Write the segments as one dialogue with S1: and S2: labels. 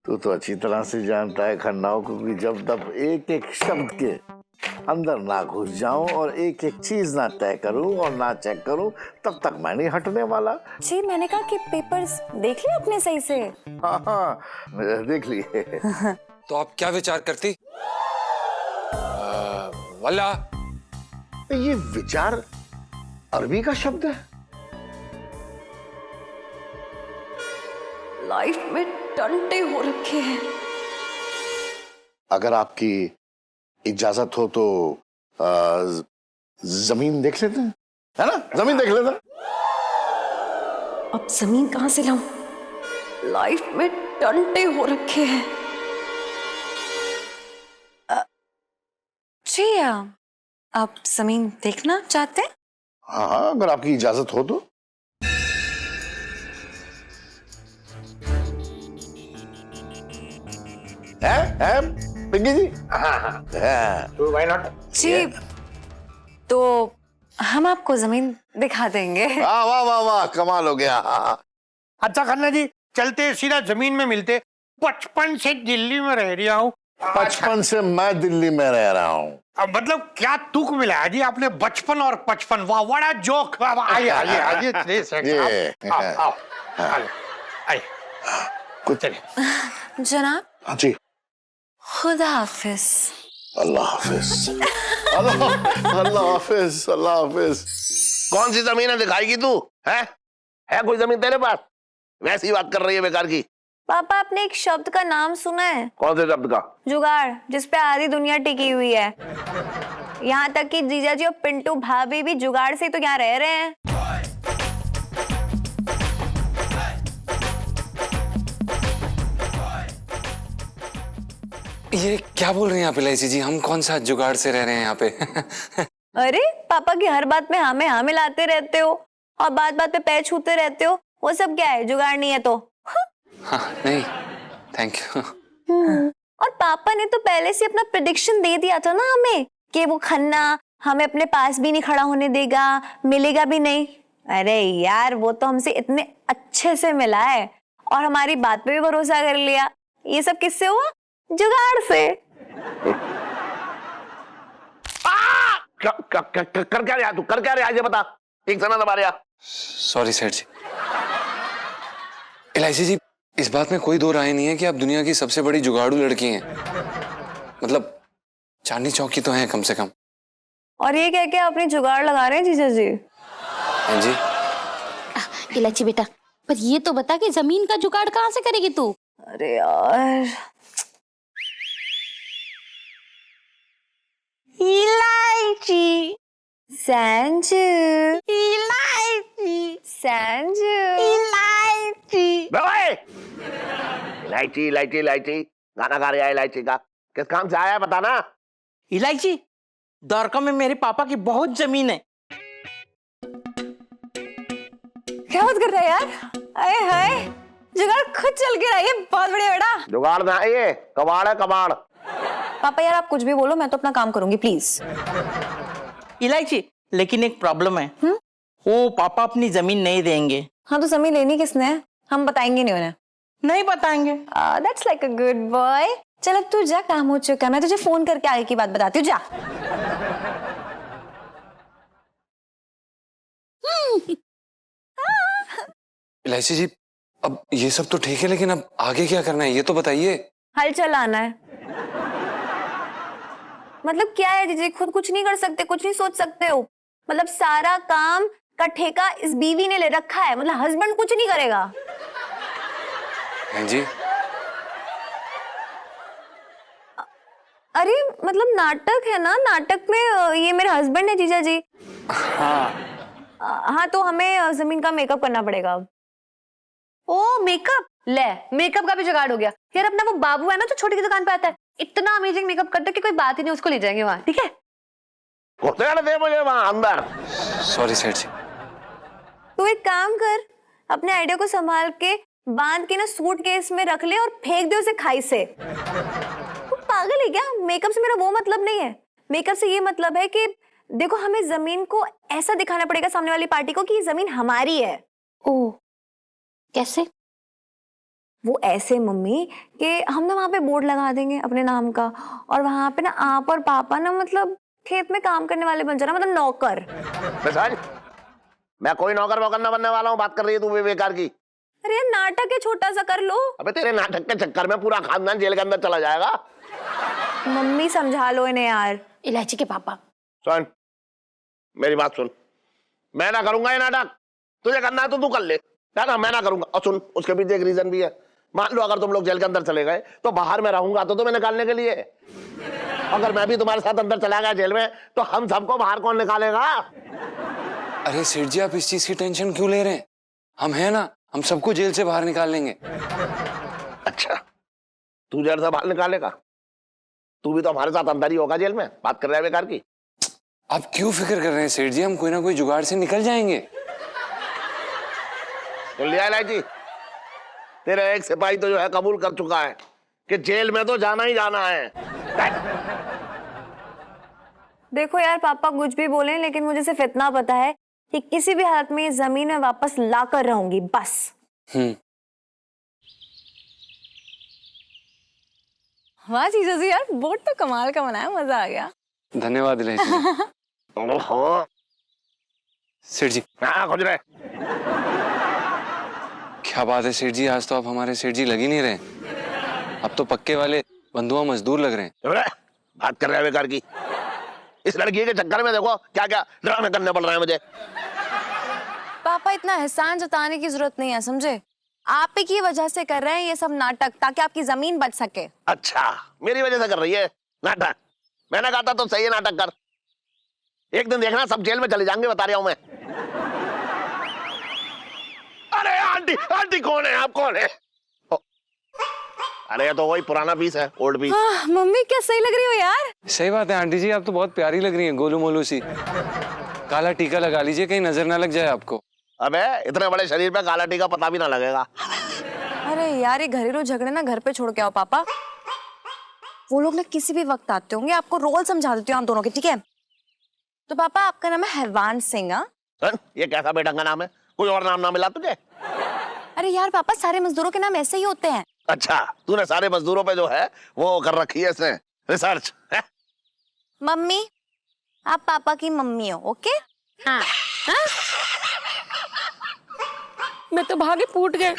S1: तू तो अच्छी तरह से जानता है खन्नाओं को कि जब तक एक एक शब्द के अंदर ना घुस जाऊं और एक एक चीज ना तय करूं और ना चेक करूं तब तक मैं नहीं हटने वाला।
S2: जी मैंने कहा कि पेपर्स देख लिए अपने सही से।
S1: हाँ हाँ देख लिए।
S3: तो आप क्या विचार करती? वल्ला
S1: ये विचार अरबी का शब्द है।
S2: लाइफ में टंटे हो रखे हैं।
S1: अगर आपकी इजाजत हो तो जमीन देख लेते हैं, है ना? जमीन देख लेते हैं।
S2: अब जमीन कहां से लाऊं? लाइफ में टंटे हो रखे हैं। जी आप जमीन देखना चाहते हैं?
S1: हाँ अगर आपकी इजाजत हो तो। है पिंकी जी?
S4: तो व्हाई नॉट?
S2: जी तो हम आपको जमीन दिखा देंगे।
S1: वाह वाह वाह वाह कमाल हो गया।
S4: अच्छा खन्ना जी, चलते सीधा जमीन में मिलते। 55 से दिल्ली में रह रहा हूँ।
S1: 55 से मैं दिल्ली में रह रहा हूँ।
S4: अब मतलब क्या तुक मिला है जी आपने, 55 और 55। वाह बड़ा जोक। आइए आइए आइए प्लीज आओ आइए
S1: कुछ
S4: चलिए।
S2: जनाब
S1: हाँ जी।
S2: खुदा हाफिज।
S1: अल्लाह हाफिज। अल्लाह हाफिज। अल्लाह हाफिज।
S5: कौन सी जमीन है दिखाएगी तू? है कोई जमीन तेरे पास? वैसी बात कर रही है बेकार की।
S2: पापा आपने एक शब्द का नाम सुना है?
S5: कौन से शब्द का?
S2: जुगाड़, जिसपे आधी दुनिया टिकी हुई है। यहाँ तक कि जीजा जी और पिंटू भाभी भी जुगाड़ से ही तो यहाँ रह रहे हैं।
S3: ये क्या बोल रही हैं आप इलायची जी? हम कौन सा जुगाड़ से रह रहे हैं यहाँ पे?
S2: अरे पापा की हर बात में हाँ मिलाते रहते हो और बात बात पे पैर छूते रहते हो। वो सब क्या है? जुगाड़ नहीं है तो?
S3: हाँ नहीं थैंक यू।
S2: और पापा ने तो पहले से अपना प्रेडिक्शन दे दिया था ना हमें कि वो खन्ना हमें अपने पास भी नहीं खड़ा होने देगा, मिलेगा भी नहीं। अरे यार वो तो हमसे इतने अच्छे से मिला है और हमारी बात पे भी भरोसा कर लिया। ये सब किससे हुआ? जुगाड़ से।
S5: कर क्या रहा तू? कर क्या रहा ये बता। ठीक से ना दबा रहा।
S3: सॉरी सेठ जी। इलायची जी इस बात में कोई दो राय नहीं है कि आप दुनिया की सबसे बड़ी जुगाड़ू लड़की हैं। मतलब चांदनी चौक की तो हैं कम से कम।
S2: और ये कह के अपनी जुगाड़ लगा रहे हैं जीजा जी?
S3: हैं जी?
S6: इलायची बेटा, पर ये तो बता कि जमीन का जुगाड़ कहाँ से करेगी तू?
S2: अरे यार इलायची संजू, इलायची संजू, इलायची।
S5: इलायची इलायची इलायची गाना गा रहा है इलायची का। किस काम से आया है बता ना।
S7: इलायची, द्वारका में मेरे पापा की बहुत जमीन है।
S2: क्या बात कर रहा है यार? अरे हाय जुगाड़ खुद चल के रहा है। बहुत बढ़िया बेटा।
S5: जुगाड़ ना है ये, कबाड़ है कबाड़।
S2: पापा यार आप कुछ भी बोलो, मैं तो अपना काम करूंगी प्लीज।
S7: इलायची, लेकिन एक प्रॉब्लम है। वो पापा अपनी जमीन नहीं देंगे।
S2: हाँ तो जमीन लेनी किसने है? हम बताएंगे नहीं उन्हें।
S7: नहीं बताएंगे।
S2: That's like a good boy. चल अब तू जा, काम हो चुका है। मैं तुझे फोन करके आगे की बात बताती हूँ। जा।
S3: इलायची जी अब ये सब तो ठीक है लेकिन अब आगे क्या करना है ये तो बताइए।
S2: हल चलाना है। मतलब क्या है जीजी, खुद कुछ नहीं कर सकते, कुछ नहीं सोच सकते हो? मतलब सारा काम का ठेका इस बीवी ने ले रखा है। मतलब हस्बैंड कुछ नहीं करेगा।
S3: हैं जी?
S2: अरे मतलब नाटक है ना, नाटक में ये मेरे हस्बैंड है जीजा जी। हाँ तो हमें जमीन का मेकअप करना पड़ेगा अब। ओ मेकअप, ले मेकअप का भी जुगाड़ हो गया यार। अपना वो बाबू है ना जो छोटी की दुकान पे आता है, इतना अमेजिंग मेकअप करता है कि कोई बात ही नहीं, उसको ले जाएंगे वहां। ठीक है?
S5: घुसने दे मुझे वहां अंदर।
S3: सॉरी सेठ जी।
S2: तू एक काम कर, अपने आइडिया को संभाल के बांध के ना सूटकेस में रख ले और फेंक दे उसे खाई से। तू पागल है क्या? मेकअप से मेरा वो मतलब नहीं है। मेकअप से ये मतलब है कि देखो हमें जमीन को ऐसा दिखाना पड़ेगा सामने वाली पार्टी को कि ये जमीन हमारी है।
S6: ओह, कैसे?
S2: वो ऐसे मम्मी कि हम ना वहाँ पे बोर्ड लगा देंगे अपने नाम का, और वहाँ पे ना आप और पापा ना मतलब खेत में काम करने वाले बन जाना, मतलब नौकर।
S5: मिसाल मैं कोई नौकर वोकर न बनने वाला हूँ, बात कर रही है तू बेकार की।
S2: अरे यार नाटक है, छोटा सा कर लो।
S5: अबे तेरे नाटक के चक्कर में पूरा खानदान जेल के अंदर चला जाएगा।
S2: मम्मी समझा लो इन्हें यार।
S6: इलायची के पापा।
S5: सुन मेरी बात सुन, मैं ना करूंगा ये नाटक, तुझे करना है तो तू कर ले, ना मैं ना करूंगा। और सुन उसके पीछे एक रीजन भी है। मान लो अगर तुम लोग जेल के अंदर चले गए तो बाहर में रहूंगा तो तुम्हें निकालने के लिए, अगर मैं भी तुम्हारे साथ अंदर चला गया जेल में तो हम सबको बाहर कौन निकालेगा?
S3: अरे सेठ जी आप इस चीज की टेंशन क्यों ले रहे हैं? हम हैं ना, हम सबको जेल से बाहर निकाल लेंगे।
S5: अच्छा तू जेल से बाहर निकालेगा? तू भी तो हमारे साथ अंदर ही होगा जेल में, बात कर रहे हैं बेकार की।
S3: आप क्यों फिक्र कर रहे हैं सेठ जी, हम कोई ना कोई जुगाड़ से निकल जाएंगे।
S5: सुन लिया इलायची, तेरा एक सिपाही तो जो है कबूल कर चुका है कि जेल में तो जाना ही जाना है।
S2: देखो यार पापा कुछ भी बोले, लेकिन मुझे सिर्फ इतना पता है कि किसी भी हालत में ये जमीन में वापस ला कर रहूंगी बस। वाह जीजा जी यार, बोट तो कमाल का बनाया, मजा आ गया।
S3: धन्यवाद इलायची जी।
S5: ओहो
S3: सेठ जी
S5: हाँ खोज रहे।
S3: क्या बात है सेठ जी, आज तो आप हमारे सेठ जी लग ही नहीं रहे, अब तो पक्के वाले बंधुआ मजदूर लग रहे हैं।
S5: बात कर रहे हैं बेकार की। इस लड़की के चक्कर में देखो क्या क्या ड्रामे करने पड़ रहे हैं मुझे।
S2: पापा इतना एहसान जताने की जरूरत नहीं है, समझे? आप ही की वजह से कर रहे हैं ये सब नाटक, ताकि आपकी जमीन बच सके।
S5: अच्छा मेरी वजह से कर रही है नाटक? मैंने कहा था तो सही है नाटक कर, एक दिन देखना सब जेल में चले जाएंगे, बता रहा हूं मैं। अरे आंटी आंटी कौन है आप, कौन है? अरे ये तो वही पुराना पीस है, ओल्ड पीस।
S2: मम्मी क्या सही लग रही हो यार।
S3: सही बात है आंटी जी, आप तो बहुत प्यारी लग रही हैं, गोलू मोलू सी। काला टीका लगा लीजिए, कहीं नजर ना लग जाए आपको।
S5: अबे इतने बड़े शरीर पे काला टीका पता भी ना लगेगा।
S2: अरे यार ये घरेलू झगड़े ना घर पे छोड़ के आओ पापा, वो लोग ना किसी भी वक्त आते होंगे, आपको रोल समझा देती हूँ आप दोनों के, ठीक है? तो पापा आपका नाम है हैवान सिंह?
S5: ये कैसा बेटा का नाम है, कोई और नाम ना मिला तुझे?
S2: अरे यार पापा सारे मजदूरों के नाम ऐसे ही होते हैं।
S5: अच्छा तूने सारे मजदूरों पे जो है वो कर रखी है इसने रिसर्च है?
S2: मम्मी आप पापा की मम्मी हो, ओके?
S6: हाँ हाँ? मैं तो भागे फूट गए।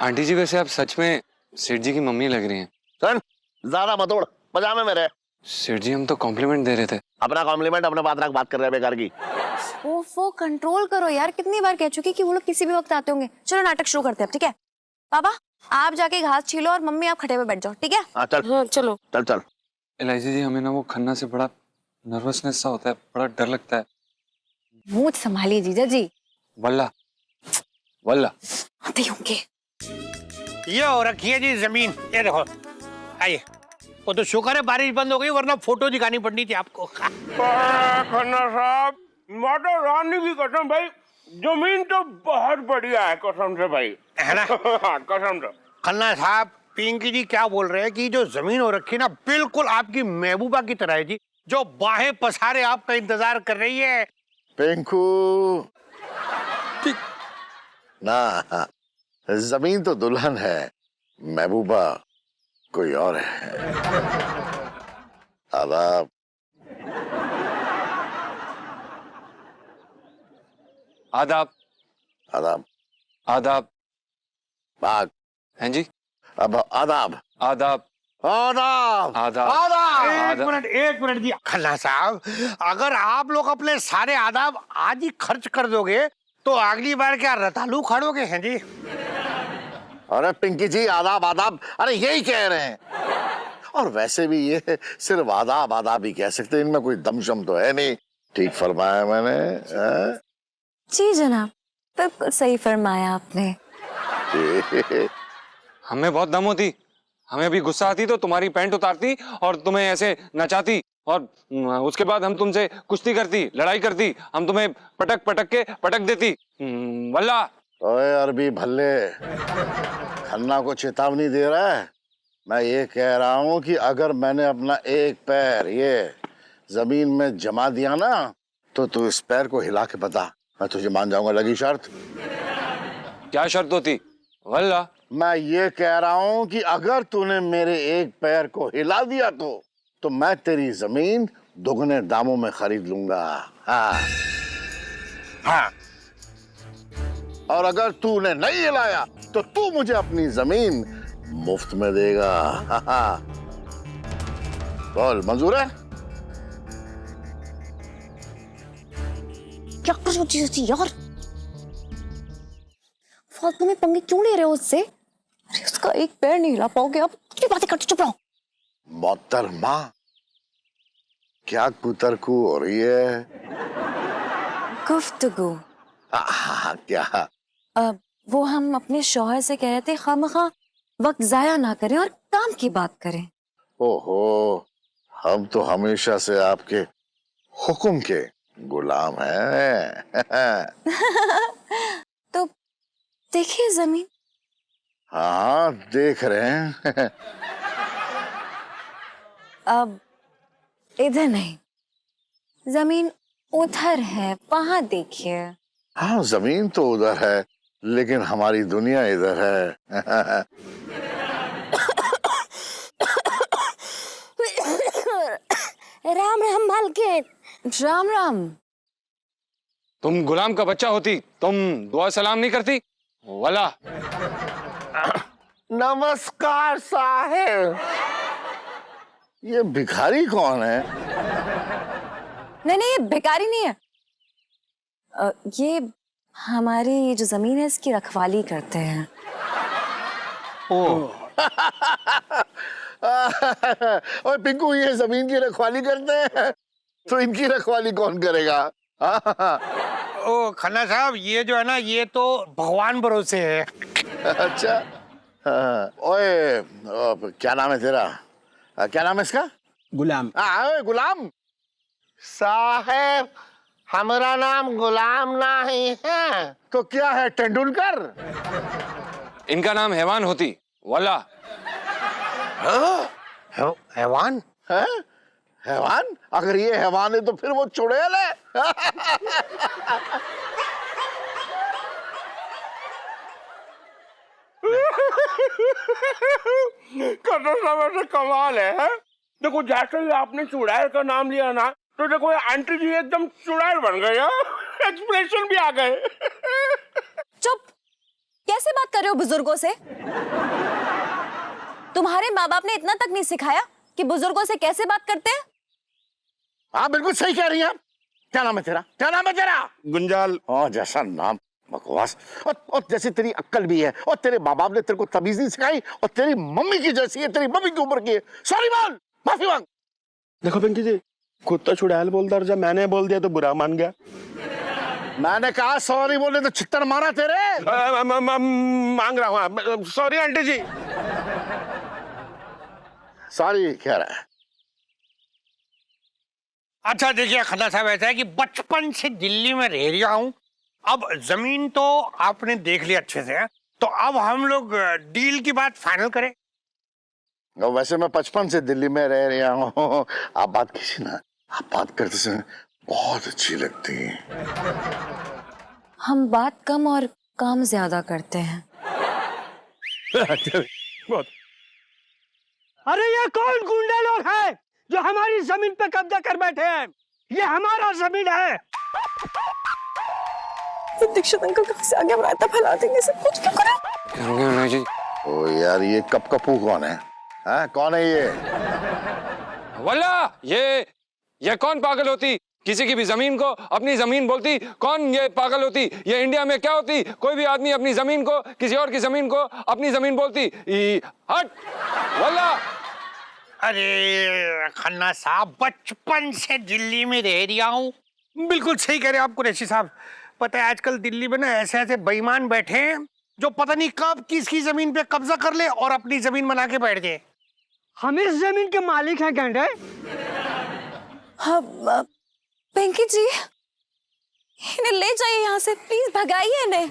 S3: आंटी जी वैसे आप सच में सेठ जी की मम्मी लग रही हैं।
S5: सुन ज्यादा मत उड़, पजामे में रह।
S3: सेठ जी हम तो कॉम्प्लीमेंट दे रहे थे।
S5: अपना कॉम्प्लीमेंट अपने पास रख, बात कर रहे हैं बेकार की।
S2: वो कंट्रोल करो यार, कितनी बार कह चुकी कि वो लोग किसी भी वक्त आते होंगे। चलो नाटक शुरू करते हैं, ठीक है? पापा आप जाके घास छीलो और मम्मी आप खटे पे बैठ जाओ, ठीक है?
S5: हाँ चल
S6: हाँ चलो।
S5: चल चल।
S3: इलायची जी हमें ना वो खन्ना से बड़ा नर्वसनेस सा होता है, बड़ा डर लगता है।
S2: मुंह संभालिए जीजा जी।
S3: वल्ला वल्ला
S2: आते होंगे।
S4: ये हो रखी है जी जमीन, ये देखो। आइए, वो तो शुक्र है बारिश बंद हो गई, वरना फोटो दिखानी पड़नी थी आपको।
S8: खन्ना साहब माता रानी की कसम भाई, जमीन तो बहुत बढ़िया है कसम से भाई,
S4: है ना?
S8: कसम से।
S4: खन्ना साहब पिंकी जी क्या बोल रहे हैं कि जो जमीन हो रखी है ना बिल्कुल आपकी महबूबा की तरह है जी, जो बाहें पसारे आपका इंतजार कर रही है।
S1: पिंकू ना, जमीन तो दुल्हन है, महबूबा कोई और है। आदाब।
S3: आदाब
S1: आदाब।
S3: आदाब।
S1: भाग।
S3: हैं जी?
S1: अब आदाब।
S3: आदाब
S1: आदाब।
S3: आदाब।
S4: एक मिनट जी खन्ना साहब, अगर आप लोग अपने सारे आदाब आज ही खर्च कर दोगे तो अगली बार क्या रतालू खड़ोगे हैं जी?
S1: अरे पिंकी जी आदाब आदाब, अरे यही कह रहे हैं। और वैसे भी ये सिर्फ आदाब आदाब ही कह सकते, इनमें कोई दमशम तो है नहीं। ठीक फरमाया मैंने?
S2: जी जनाब, बिल्कुल सही फरमाया आपने।
S3: हमें बहुत दम होती, हमें अभी गुस्सा आती तो तुम्हारी पैंट उतारती और तुम्हें ऐसे नचाती, और उसके बाद हम तुमसे कुश्ती करती, लड़ाई करती, हम तुम्हें पटक पटक के पटक देती। वल्ला।
S1: ओए अरबी भल्ले, खन्ना को चेतावनी दे रहा है। मैं ये कह रहा हूँ कि अगर मैंने अपना एक पैर ये जमीन में जमा दिया ना तो तू इस पैर को हिला के बता, मैं तुझे मान जाऊंगा। लगी शर्त?
S3: क्या शर्त होती? वल्ला
S1: मैं ये कह रहा हूं कि अगर तूने मेरे एक पैर को हिला दिया तो मैं तेरी जमीन दुगने दामों में खरीद लूंगा। हाँ
S4: हाँ
S1: और अगर तूने नहीं हिलाया तो तू मुझे अपनी जमीन मुफ्त में देगा। हाँ हाँ बोल, मंजूर है?
S2: क्या कर रही हो यार? फालतू में पंगे क्यों ले रहे हो उससे? अरे उसका एक पैर नहीं हिला पाओगे आप, कितनी बातें करते, चुप रहो।
S1: मोहतरमा, क्या कुतरकू हो रही है?
S2: गुफ्तगू।
S1: क्या?
S2: वो हम अपने शौहर से कह रहे थे खामखा वक्त जाया ना करें और काम की बात करें।
S1: ओहो, हम तो हमेशा से आपके हुक्म के गुलाम हैं।
S2: तो देखिए जमीन।
S1: हाँ देख रहे हैं।
S2: अब इधर नहीं, जमीन उधर है, वहां देखिए।
S1: हाँ जमीन तो उधर है लेकिन हमारी दुनिया इधर है।
S2: राम राम मालकिन। राम राम।
S3: तुम गुलाम का बच्चा होती, तुम दुआ सलाम नहीं करती? वल्ला
S5: नमस्कार साहेब।
S1: ये भिखारी कौन है?
S2: नहीं नहीं, ये भिखारी नहीं है। ये हमारी जो जमीन है इसकी रखवाली करते हैं।
S1: और पिंकू ये जमीन की रखवाली करते हैं तो इनकी रखवाली कौन करेगा?
S4: ओ खन्ना साहब, ये जो है ना, ये तो भगवान भरोसे है।
S1: अच्छा हाँ। ओए क्या नाम है तेरा? क्या नाम है इसका?
S8: गुलाम।
S1: ओए गुलाम।
S5: साहेब हमारा नाम गुलाम नहीं है।
S1: तो क्या है, तेंदुलकर?
S3: इनका नाम हैवान होती। वल्ला
S4: हैवान?
S1: है? हैवान? अगर ये हैवान है तो फिर वो चुड़ैल है।
S8: कसम से कमाल है? देखो जैसे ही आपने चुड़ैल का नाम लिया ना, तो देखो ये आंटी जी एकदम चुड़ैल बन गए। एक्सप्रेशन भी आ गए।
S2: चुप। कैसे बात कर रहे हो बुजुर्गों से? तुम्हारे माँ बाप ने इतना तक नहीं सिखाया कि बुजुर्गों से कैसे बात करते हैं?
S1: हाँ बिल्कुल सही कह रही हैं आप। क्या नाम है तेरा? क्या नाम है तेरा?
S8: गुंजाल।
S1: हाँ जैसा नाम, बकवास। और जैसे तेरी अक्ल भी है और तेरे माँ बाप ने तेरे को तमीज नहीं सिखाई और तेरी मम्मी की जैसी है, तेरी मम्मी की उम्र की है। सॉरी बोल, माफी मांग।
S8: देखो पिंकी जी, खुद तो चुड़ैल बोलता और जब मैंने बोल दिया तो बुरा मान गया।
S1: मैंने कहा सॉरी बोले तो छित्तर मारा तेरे।
S8: मांग रहा हूँ सॉरी आंटी जी।
S1: सॉरी कह रहा है।
S4: अच्छा देखिए खन्ना साहब, ऐसा है कि बचपन से दिल्ली में रह रहा हूँ। अब जमीन तो आपने देख लिया अच्छे से, तो अब हम लोग डील की बात फाइनल करें।
S1: वैसे मैं 55 से दिल्ली में रह रहा हूँ। आप बात कीजिए ना, आप बात करते समय बहुत अच्छी लगती है।
S2: हम बात कम और काम ज्यादा करते हैं।
S8: बहुत।
S9: अरे ये कौन गुंडे लोग हैं जो हमारी जमीन पे कब्जा कर बैठे हैं? ये हमारा जमीन है।
S2: दीक्षित अंकल कब से आगे रायता फैला देंगे, सब कुछ क्यों करें?
S3: जी।
S1: ओ यार ये कपकपू कौन है? हाँ कौन है ये?
S3: वल्ला ये कौन पागल होती? किसी की भी जमीन को अपनी जमीन बोलती? कौन ये पागल होती? ये इंडिया में क्या होती? कोई भी आदमी अपनी जमीन को किसी और की जमीन को अपनी जमीन बोलती? हट वल्ला।
S4: अरे खन्ना साहब, बचपन से दिल्ली में रह रहा हूँ। बिल्कुल सही कह रहे हैं आप कुरैशी साहब। पता है आजकल दिल्ली में ना ऐसे ऐसे बेईमान बैठे हैं जो पता नहीं कब किसकी जमीन पे कब्जा कर ले और अपनी जमीन बना के बैठ जाए।
S9: हम इस जमीन के मालिक हैं गेंडे।
S2: हाँ पिंकी जी, इन्हें ले जाइए यहाँ से, प्लीज भगाइए इन्हें।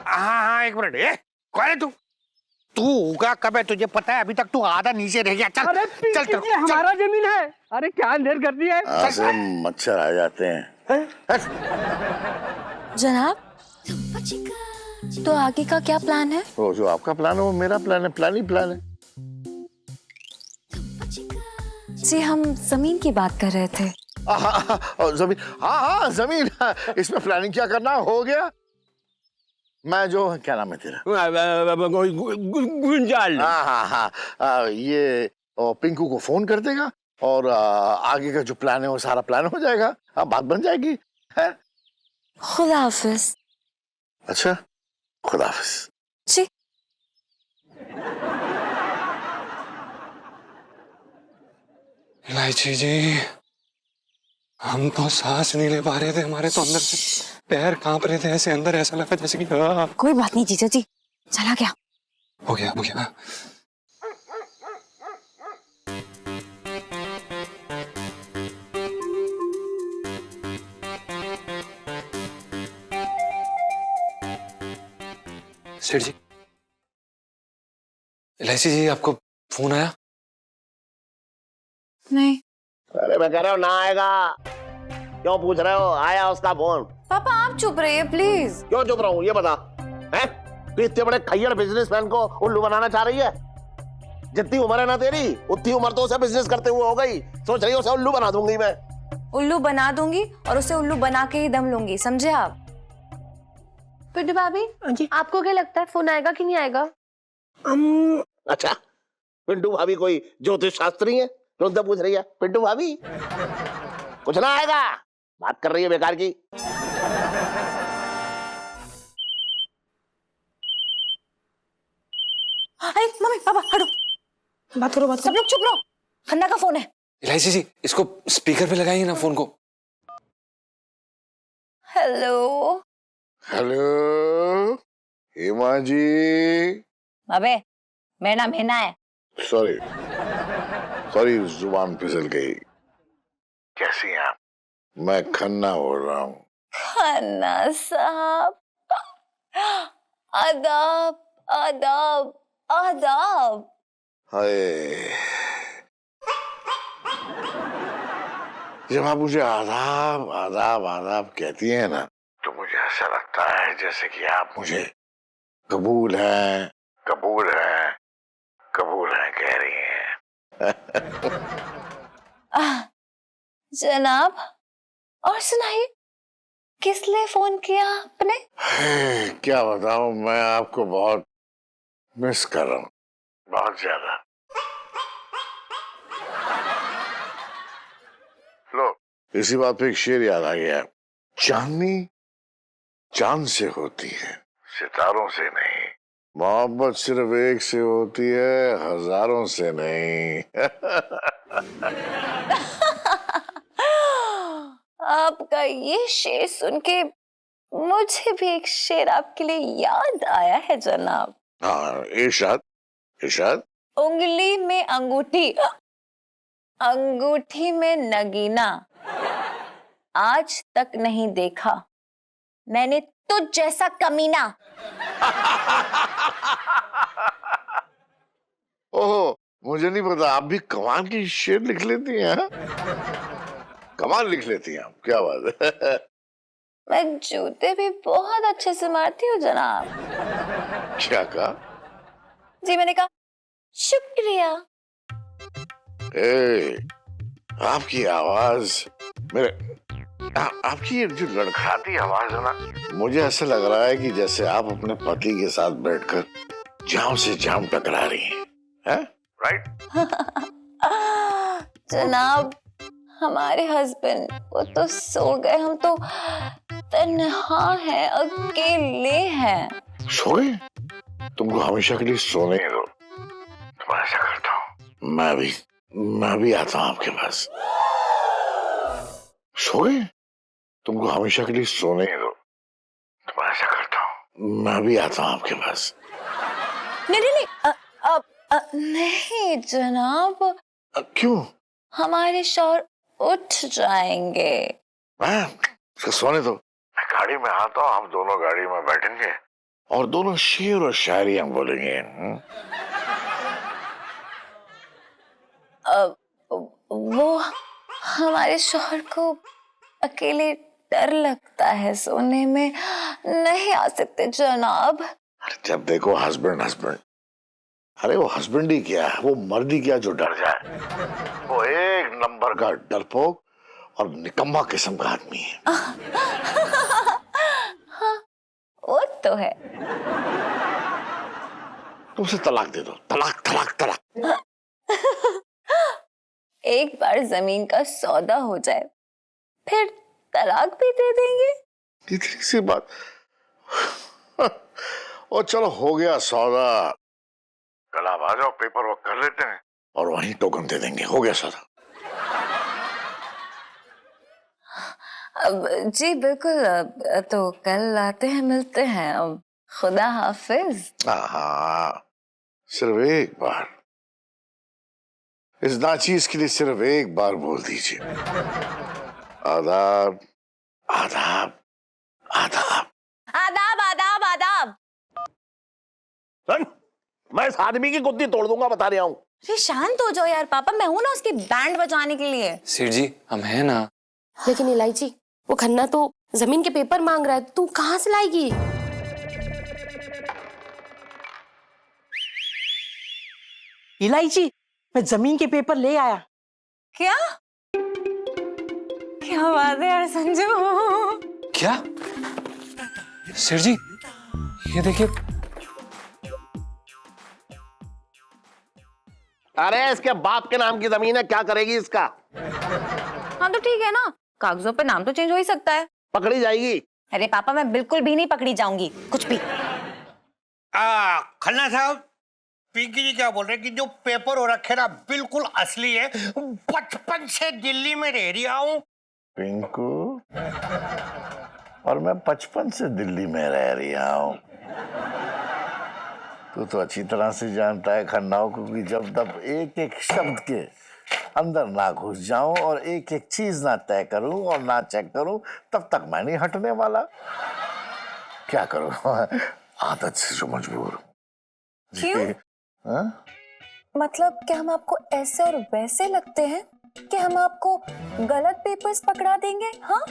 S4: हाँ हाँ एक मिनट। कौन है तू? तू होगा कब है तुझे पता है? अभी तक तू आधा नीचे रह गया। चल
S9: अरे
S4: चल चल,
S9: ये हमारा जमीन है। अरे क्या अंधेर कर दिया है?
S1: ऐसे मच्छर आ जाते हैं।
S2: जनाब, तो आगे का क्या प्लान है?
S1: वो जो आपका प्लान है वो मेरा प्लान है, प्लान ही प्लान है।
S2: जी हम जमीन की बात कर रहे थे।
S1: जमीन, हाँ हाँ जमीन, इसमें प्लानिंग क्या करना, हो गया। मैं जो, क्या नाम है तेरा?
S8: गुंजाल।
S1: हाँ हाँ हाँ, ये पिंकू को फोन कर देगा और आगे का जो प्लान है वो सारा प्लान हो जाएगा। हाँ, बात बन जाएगी है।
S2: खुदा हाफिज।
S1: अच्छा, खुदा हाफिज।
S2: जी
S3: इलायची जी, हम तो सांस नहीं ले पा रहे थे, हमारे तो अंदर से पैर कांप रहे थे, ऐसे अंदर ऐसा लगा जैसे कि
S2: कोई बात नहीं जीजा जी, चला गया।
S3: हो गया हो गया। सेठ जी, इलायची जी आपको फोन आया?
S2: नहीं
S5: अरे मैं कह रहा हूँ ना आएगा, क्यों पूछ रहे हो? आया उसका फोन।
S2: पापा आप चुप रहिए प्लीज।
S5: क्यों चुप रहा हूँ ये बता, हैं? तू इतने बड़े खैयर बिजनेसमैन को उल्लू बनाना चाह रही है? जितनी उम्र है ना तेरी, उतनी उम्र तो उसे बिजनेस करते हुए हो गई, सोच रही है उसे उल्लू बना दूंगी मैं।
S2: उल्लू बना दूंगी और उसे उल्लू बना के ही दम लूंगी, समझे आप?
S10: पिंटू भाभी, आपको क्या लगता है फोन आएगा कि नहीं आएगा?
S5: अच्छा, पिंटू भाभी कोई ज्योतिष शास्त्री है? तुमसे पूछ रही है पिंटू भाभी? कुछ ना आएगा, बात कर रही है बेकार की।
S2: अरे मम्मी पापा हटो, बात करो सब लोग चुप रहो, खन्ना का फोन है।
S3: इलायची जी, इसको स्पीकर पे लगाइए ना फोन को।
S2: Hello
S1: hello Hema ji.
S2: अबे मेरा नाम हिना है।
S1: सॉरी सॉरी, जुबान फिसल गई। कैसी हैं आप? मैं खन्ना बोल रहा हूँ।
S2: खन्ना साहब, आदाब आदाब आदाब।
S1: हाय, जब आप मुझे आदाब आदाब आदाब कहती हैं ना, तो मुझे ऐसा लगता है जैसे कि आप मुझे कबूल है कबूल है कबूल है कह रही हैं।
S2: जनाब, और सुनाइए, किस लिए फोन किया आपने?
S1: क्या बताऊं, मैं आपको बहुत मिस कर रहा हूँ, बहुत ज्यादा। लो, इसी बात पे एक शेर याद आ गया। चांदनी चांद से होती है, सितारों से नहीं। मोहब्बत सिर्फ एक से होती है, हजारों से नहीं।
S2: आपका ये शेर सुन के मुझे भी एक शेर आपके लिए याद आया है जनाब।
S1: हाँ, इरशाद इरशाद।
S2: उंगली में अंगूठी, अंगूठी में नगीना, आज तक नहीं देखा मैंने तुझ जैसा कमीना।
S1: ओहो, मुझे नहीं पता, आप भी कमाल की शेर लिख लेती हैं। हाँ? कमाल लिख लेती हैं आप, क्या बात है।
S2: मैं जूते भी बहुत अच्छे से मारती हूँ जनाब।
S1: क्या कहा?
S2: जी मैंने कहा शुक्रिया।
S1: आपकी आवाज मेरे आपकी जो लड़खड़ाती आवाज है ना, मुझे ऐसा लग रहा है कि जैसे आप अपने पति के साथ बैठकर जाम से जाम टकरा रही हैं, राइट?
S2: जनाब, हमारे हस्बैंड वो तो सो गए, हम तो तन्हा हैं, अकेले हैं।
S1: सो गए? तुमको हमेशा के लिए सोने ही दो। तुम ऐसा करता हूँ, मैं भी आता हूँ आपके पास। सो गए? तुमको हमेशा के लिए सोने ही दो। तुम ऐसा करता हूँ, मैं भी आता हूँ आपके पास।
S2: नहीं नहीं नहीं, नहीं जनाब।
S1: क्यों?
S2: हमारे शौहर उठ जाएंगे।
S1: उसको सोने दो, मैं गाड़ी में आता हूँ, हम दोनों गाड़ी में बैठेंगे और दोनों शेर और शायरी हम बोलेंगे।
S2: वो हमारे शौहर को अकेले डर लगता है सोने में, नहीं आ सकते जनाब?
S1: अरे जब देखो हस्बैंड हस्बैंड, अरे वो हस्बैंड ही क्या है, वो मर्द ही क्या जो डर जाए। वो एक नंबर का डरपोक और निकम्मा किस्म का आदमी है।
S2: वो तो है।
S1: तुमसे तलाक दे दो, तलाक तलाक तलाक।
S2: एक बार जमीन का सौदा हो जाए फिर तलाक भी दे देंगे।
S1: इतनी सी बात। और चलो हो गया सौदा, कल आप आ जाओ, पेपर वर्क कर लेते हैं और वहीं टोकन दे देंगे, हो गया सौदा।
S2: जी बिल्कुल, तो कल आते हैं, मिलते हैं। खुदा हाफिज।
S1: हाँ, सिर्फ एक बार, इस नाचीज के लिए सिर्फ एक बार बोल दीजिए, आदाब आदाब आदाब।
S2: आदाब आदाब आदाब।
S5: सुन, मैं इस आदमी की गुद्दी तोड़ दूंगा, बता रहा हूँ।
S2: अरे शांत हो जाओ यार पापा, मैं हूं ना उसकी बैंड बजाने के लिए।
S3: सेठ जी हम हैं ना।
S10: लेकिन इलायची, वो खन्ना तो जमीन के पेपर मांग रहा है, तू कहाँ से लाएगी?
S7: इलायची, मैं जमीन के पेपर ले आया।
S2: क्या क्या बात है यार संजू।
S3: क्या सेठ जी, ये देखिए।
S5: अरे इसके बाप के नाम की जमीन है, क्या करेगी इसका?
S2: हाँ तो ठीक है ना, कागजों पे नाम तो चेंज हो ही सकता है।
S5: पकड़ी जाएगी।
S2: अरे पापा मैं बिल्कुल भी नहीं पकड़ी जाऊंगी, कुछ भी।
S4: खन्ना साहब, पिंकी जी क्या बोल रहे हैं कि जो पेपर हो रखे ना बिल्कुल असली है। बचपन से दिल्ली में रह रहा हूँ।
S1: पिंकू, और मैं 55 से दिल्ली में रह रहा हूँ। तू तो अच्छी तरह से जानता है खन्नाओं को कि जब तक एक एक शब्द के अंदर ना घुस जाऊं और एक एक चीज ना तय करूं और ना चेक करूं, तब तक मैं नहीं हटने वाला। क्या करूं, आदत से जो मजबूर हूं।
S2: क्यों?
S1: हाँ?
S2: मतलब क्या हम आपको ऐसे और वैसे लगते हैं कि हम आपको गलत पेपर्स पकड़ा देंगे? हाँ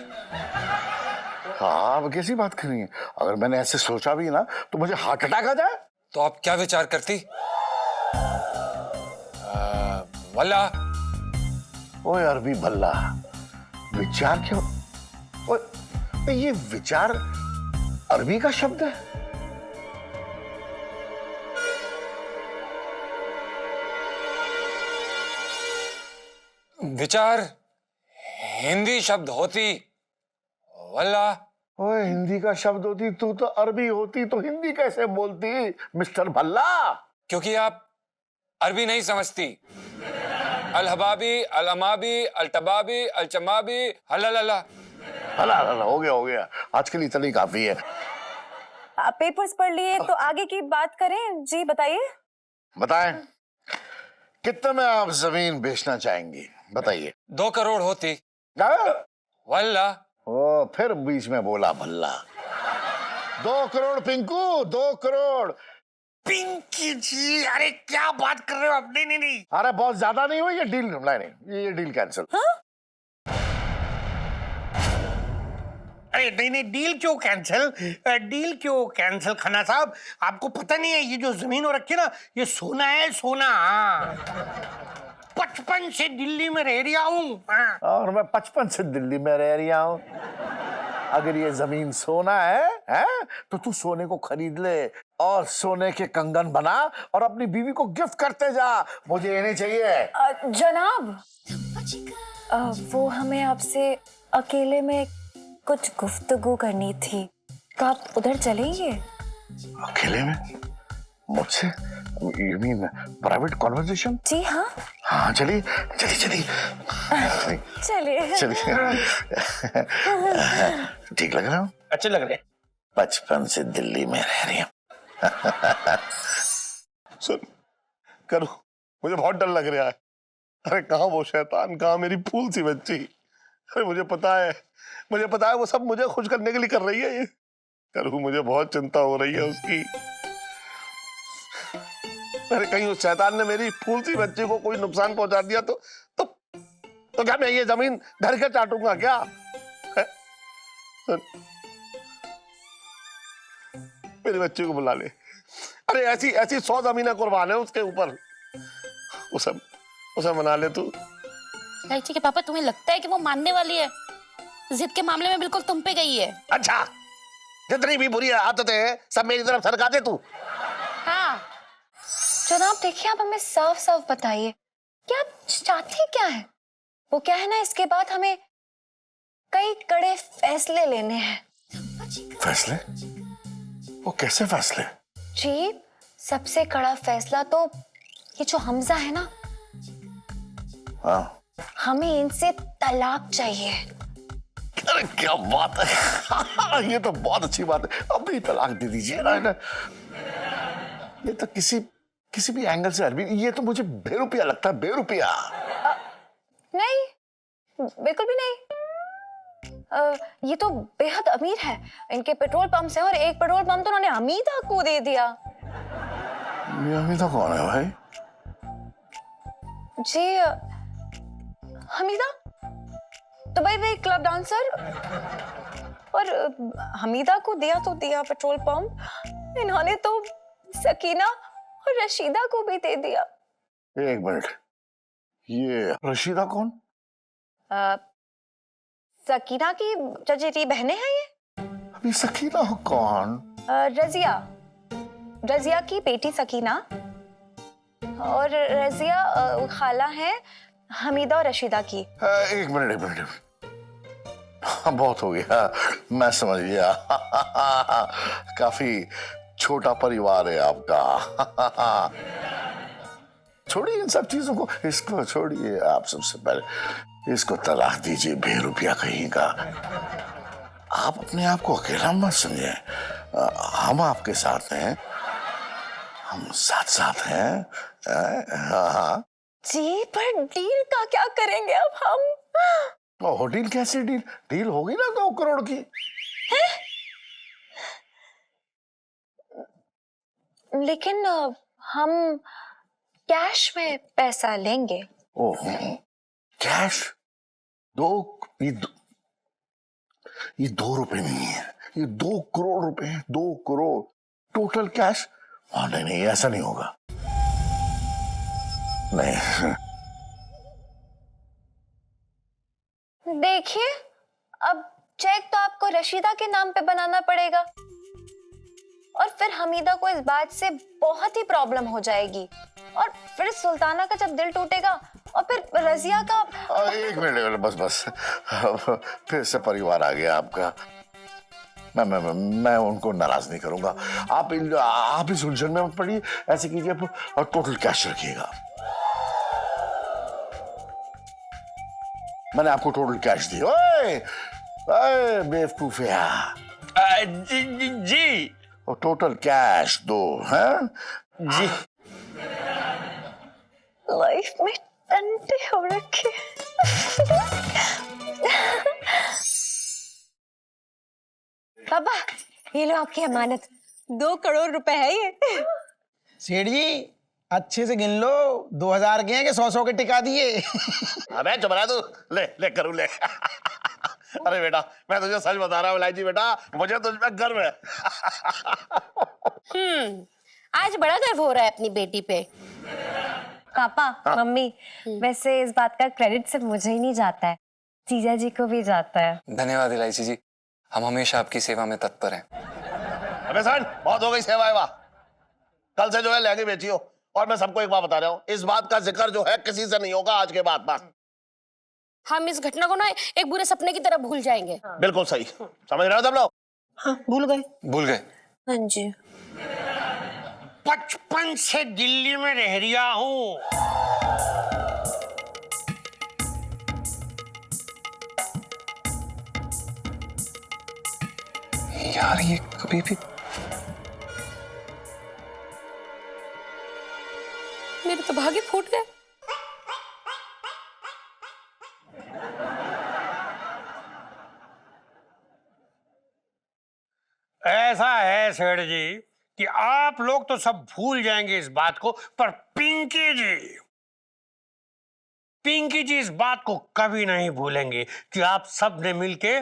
S1: हाँ, अब कैसी बात करी है? अगर मैंने ऐसे सोचा भी ना तो मुझे हार्ट अटैक आ जाए।
S3: तो आप क्या विचार करती? वल्ला।
S1: ओए अरबी भल्ला, विचार क्यों? ओए ये विचार अरबी का शब्द है?
S3: विचार हिंदी शब्द होती वल्ला।
S1: ओए हिंदी का शब्द होती, तू तो अरबी होती तो हिंदी कैसे बोलती मिस्टर भल्ला?
S3: क्योंकि आप अरबी नहीं समझती। अलहबाबी, अलअमाबी, अलटबाबी, अलचमाबी, हल्ला।
S1: हला हो गया, आज के लिए इतना ही काफी है।
S2: आप पेपर्स पढ़ लिए तो आगे की बात करें। जी बताइए।
S1: बताएं, कितने में आप जमीन बेचना चाहेंगी? बताइए।
S3: 2 करोड़ होती
S1: क्या?
S3: वल्ला।
S1: ओ फिर बीच में बोला भल्ला। 2 करोड़ पिंकू, 2 करोड़।
S4: पिंकी जी, अरे क्या बात कर रहे हो आप? नहीं।
S1: अरे बहुत ज्यादा नहीं हुई ये डील? नहीं, ये डील कैंसिल।
S4: अरे नहीं, डील क्यों कैंसिल? डील क्यों कैंसिल खन्ना साहब? आपको पता नहीं है ये जो जमीन हो रखी है ना, ये सोना है, सोना। 55 से दिल्ली में रह रहा हूँ।
S1: और मैं 55 से दिल्ली में रह रहा हूँ। अगर ये जमीन सोना है तो तू सोने को खरीद ले और सोने के कंगन बना और अपनी बीवी को गिफ्ट करते जा। मुझे ये नहीं चाहिए।
S2: जनाब, वो हमें आपसे अकेले में कुछ गुफ्तगू करनी थी, तो आप उधर चलेंगे?
S1: अकेले में? मुझसे? You mean private conversation?
S2: जी हाँ।
S1: हाँ चलिए।
S2: चलिए।
S1: ठीक लग रहा हूँ?
S5: अच्छे लग रहे।
S1: 55 से दिल्ली में रह रही हूँ। सुन करो, मुझे बहुत डर लग रहा है। अरे कहाँ वो शैतान, कहाँ मेरी फूल सी बच्ची। अरे मुझे पता है वो सब मुझे खुश करने के लिए कर रही है ये। करूँ, मुझे बहुत चिंता हो रही है उसकी। अरे कहीं उस शैतान ने मेरी फूल सी बच्ची को कोई नुकसान पहुंचा दिया तो क्या मैं ये जमीन धर के चाटूंगा क्या?
S5: मेरे बच्चे को बुला ले। अरे ऐसी ऐसी 100 जमीनें कुर्बान है उसके ऊपर, उसे उसे मना ले तू।
S6: इलायची के पापा, तुम्हें लगता है कि वो मानने वाली है? जिद के मामले में बिल्कुल तुम पे गई है।
S5: अच्छा, जितनी भी बुरी आदतें हैं सब मेरी तरफ सरका दे तू।
S10: हाँ जनाब देखिए, आप हमें साफ साफ बताइए कि आप चाहते क्या है? वो क्या है ना, इसके बाद हमें कई कड़े फैसले लेने हैं।
S1: फैसले? वो कैसे फैसले?
S10: जी, सबसे कड़ा फैसला तो ये जो हमजा है ना,
S1: हाँ,
S10: हमें इनसे तलाक चाहिए।
S5: अरे क्या बात है ये तो बहुत अच्छी बात है, अभी तलाक दे दीजिए ना। ये तो किसी भी एंगल से अरबी, ये तो मुझे बेरुपया लगता है, बेरुपया।
S10: नहीं, बिल्कुल भी नहीं। ये तो बेहद अमीर है, इनके पेट्रोल पंप हैं और एक पेट्रोल पंप तो उन्होंने हमीदा को दे दिया।
S1: ये हमीदा कौन है भाई?
S10: जी हमीदा तो भाई वही क्लब डांसर, और हमीदा को दिया तो दिया पेट्रोल पंप, इन्होंने तो सकीना और रशीदा को भी दे दिया।
S1: एक मिनट, ये रशीदा कौन?
S10: सकीना की चचेरी बहनें हैं ये।
S1: अभी सकीना कौन?
S10: रजिया की बेटी सकीना, और रजिया खाला है हमीदा और रशीदा की।
S1: एक मिनट, हाँ, बहुत हो गया, मैं समझ गया। काफी छोटा परिवार है आपका। छोड़िए इन सब चीजों को, इसको छोड़िए। आप सबसे पहले इसको तलाक दीजिए, बेरुपया कहीं का। आप अपने आप को अकेला मत समझिए, हम आपके साथ हैं, हम साथ हैं। हाँ
S10: जी, पर डील का क्या करेंगे अब हम?
S1: डील कैसी डील? डील होगी ना 2 करोड़ की।
S10: लेकिन हम कैश में पैसा लेंगे।
S1: ओह, कैश? ये 2 रुपए नहीं है, ये 2 करोड़ रुपए हैं। 2 करोड़ टोटल कैश। नहीं, ऐसा नहीं होगा। नहीं।
S10: देखिए, अब चेक तो आपको रशीदा के नाम पे बनाना पड़ेगा, और फिर हमीदा को इस बात से बहुत ही प्रॉब्लम हो जाएगी, और फिर सुल्ताना का जब दिल टूटेगा, और फिर रजिया का।
S1: एक मिनट, बस फिर से परिवार आ गया आपका। मैं उनको नाराज नहीं करूंगा। आप इस उलझन में मत पड़िए, ऐसे कीजिए और टोटल कैश रखिएगा। मैंने आपको टोटल कैश दिया। ओए बेवकूफिया।
S8: जी
S1: और टोटल कैश दो, हैं?
S8: जी।
S10: लाइफ में टंटे हो रखे। पापा, ये लो आपकी अमानत, 2 करोड़ रुपए है ये।
S7: सेठ जी अच्छे से गिन लो, 2000 के हैं कि 100 के टिका दिए?
S5: अबे चुप रहा तू, ले करूँ ले। अरे बेटा, मैं तुझे सच बता रहा हूँ इलायची बेटा, मुझे तुझ पे गर्व है।
S6: आज बड़ा गर्व हो रहा है अपनी बेटी पे।
S2: पापा, मम्मी, वैसे इस बात का क्रेडिट सिर्फ मुझे ही नहीं जाता है, जीजा जी को भी जाता है।
S3: धन्यवाद इलायची जी, हम हमेशा आपकी सेवा में तत्पर हैं।
S5: अबे सन, बहुत हो गई सेवा एवा। कल से जो है लहंगे बेचियो, और मैं सबको एक बात बता रहा हूँ, इस बात का जिक्र जो है किसी से नहीं होगा आज के बाद। बस
S6: हम इस घटना को ना एक बुरे सपने की तरह भूल जाएंगे।
S5: बिल्कुल सही, समझ रहे हो सब लोग?
S7: हाँ, भूल गए।
S10: हाँ जी।
S4: 55 से दिल्ली में रह रहा हूँ।
S3: यार ये कभी भी
S6: मेरे तो भागे फूट गए।
S4: ऐसा है सेठ जी कि आप लोग तो सब भूल जाएंगे इस बात को, पर पिंकी जी इस बात को कभी नहीं भूलेंगे कि आप सब ने मिलके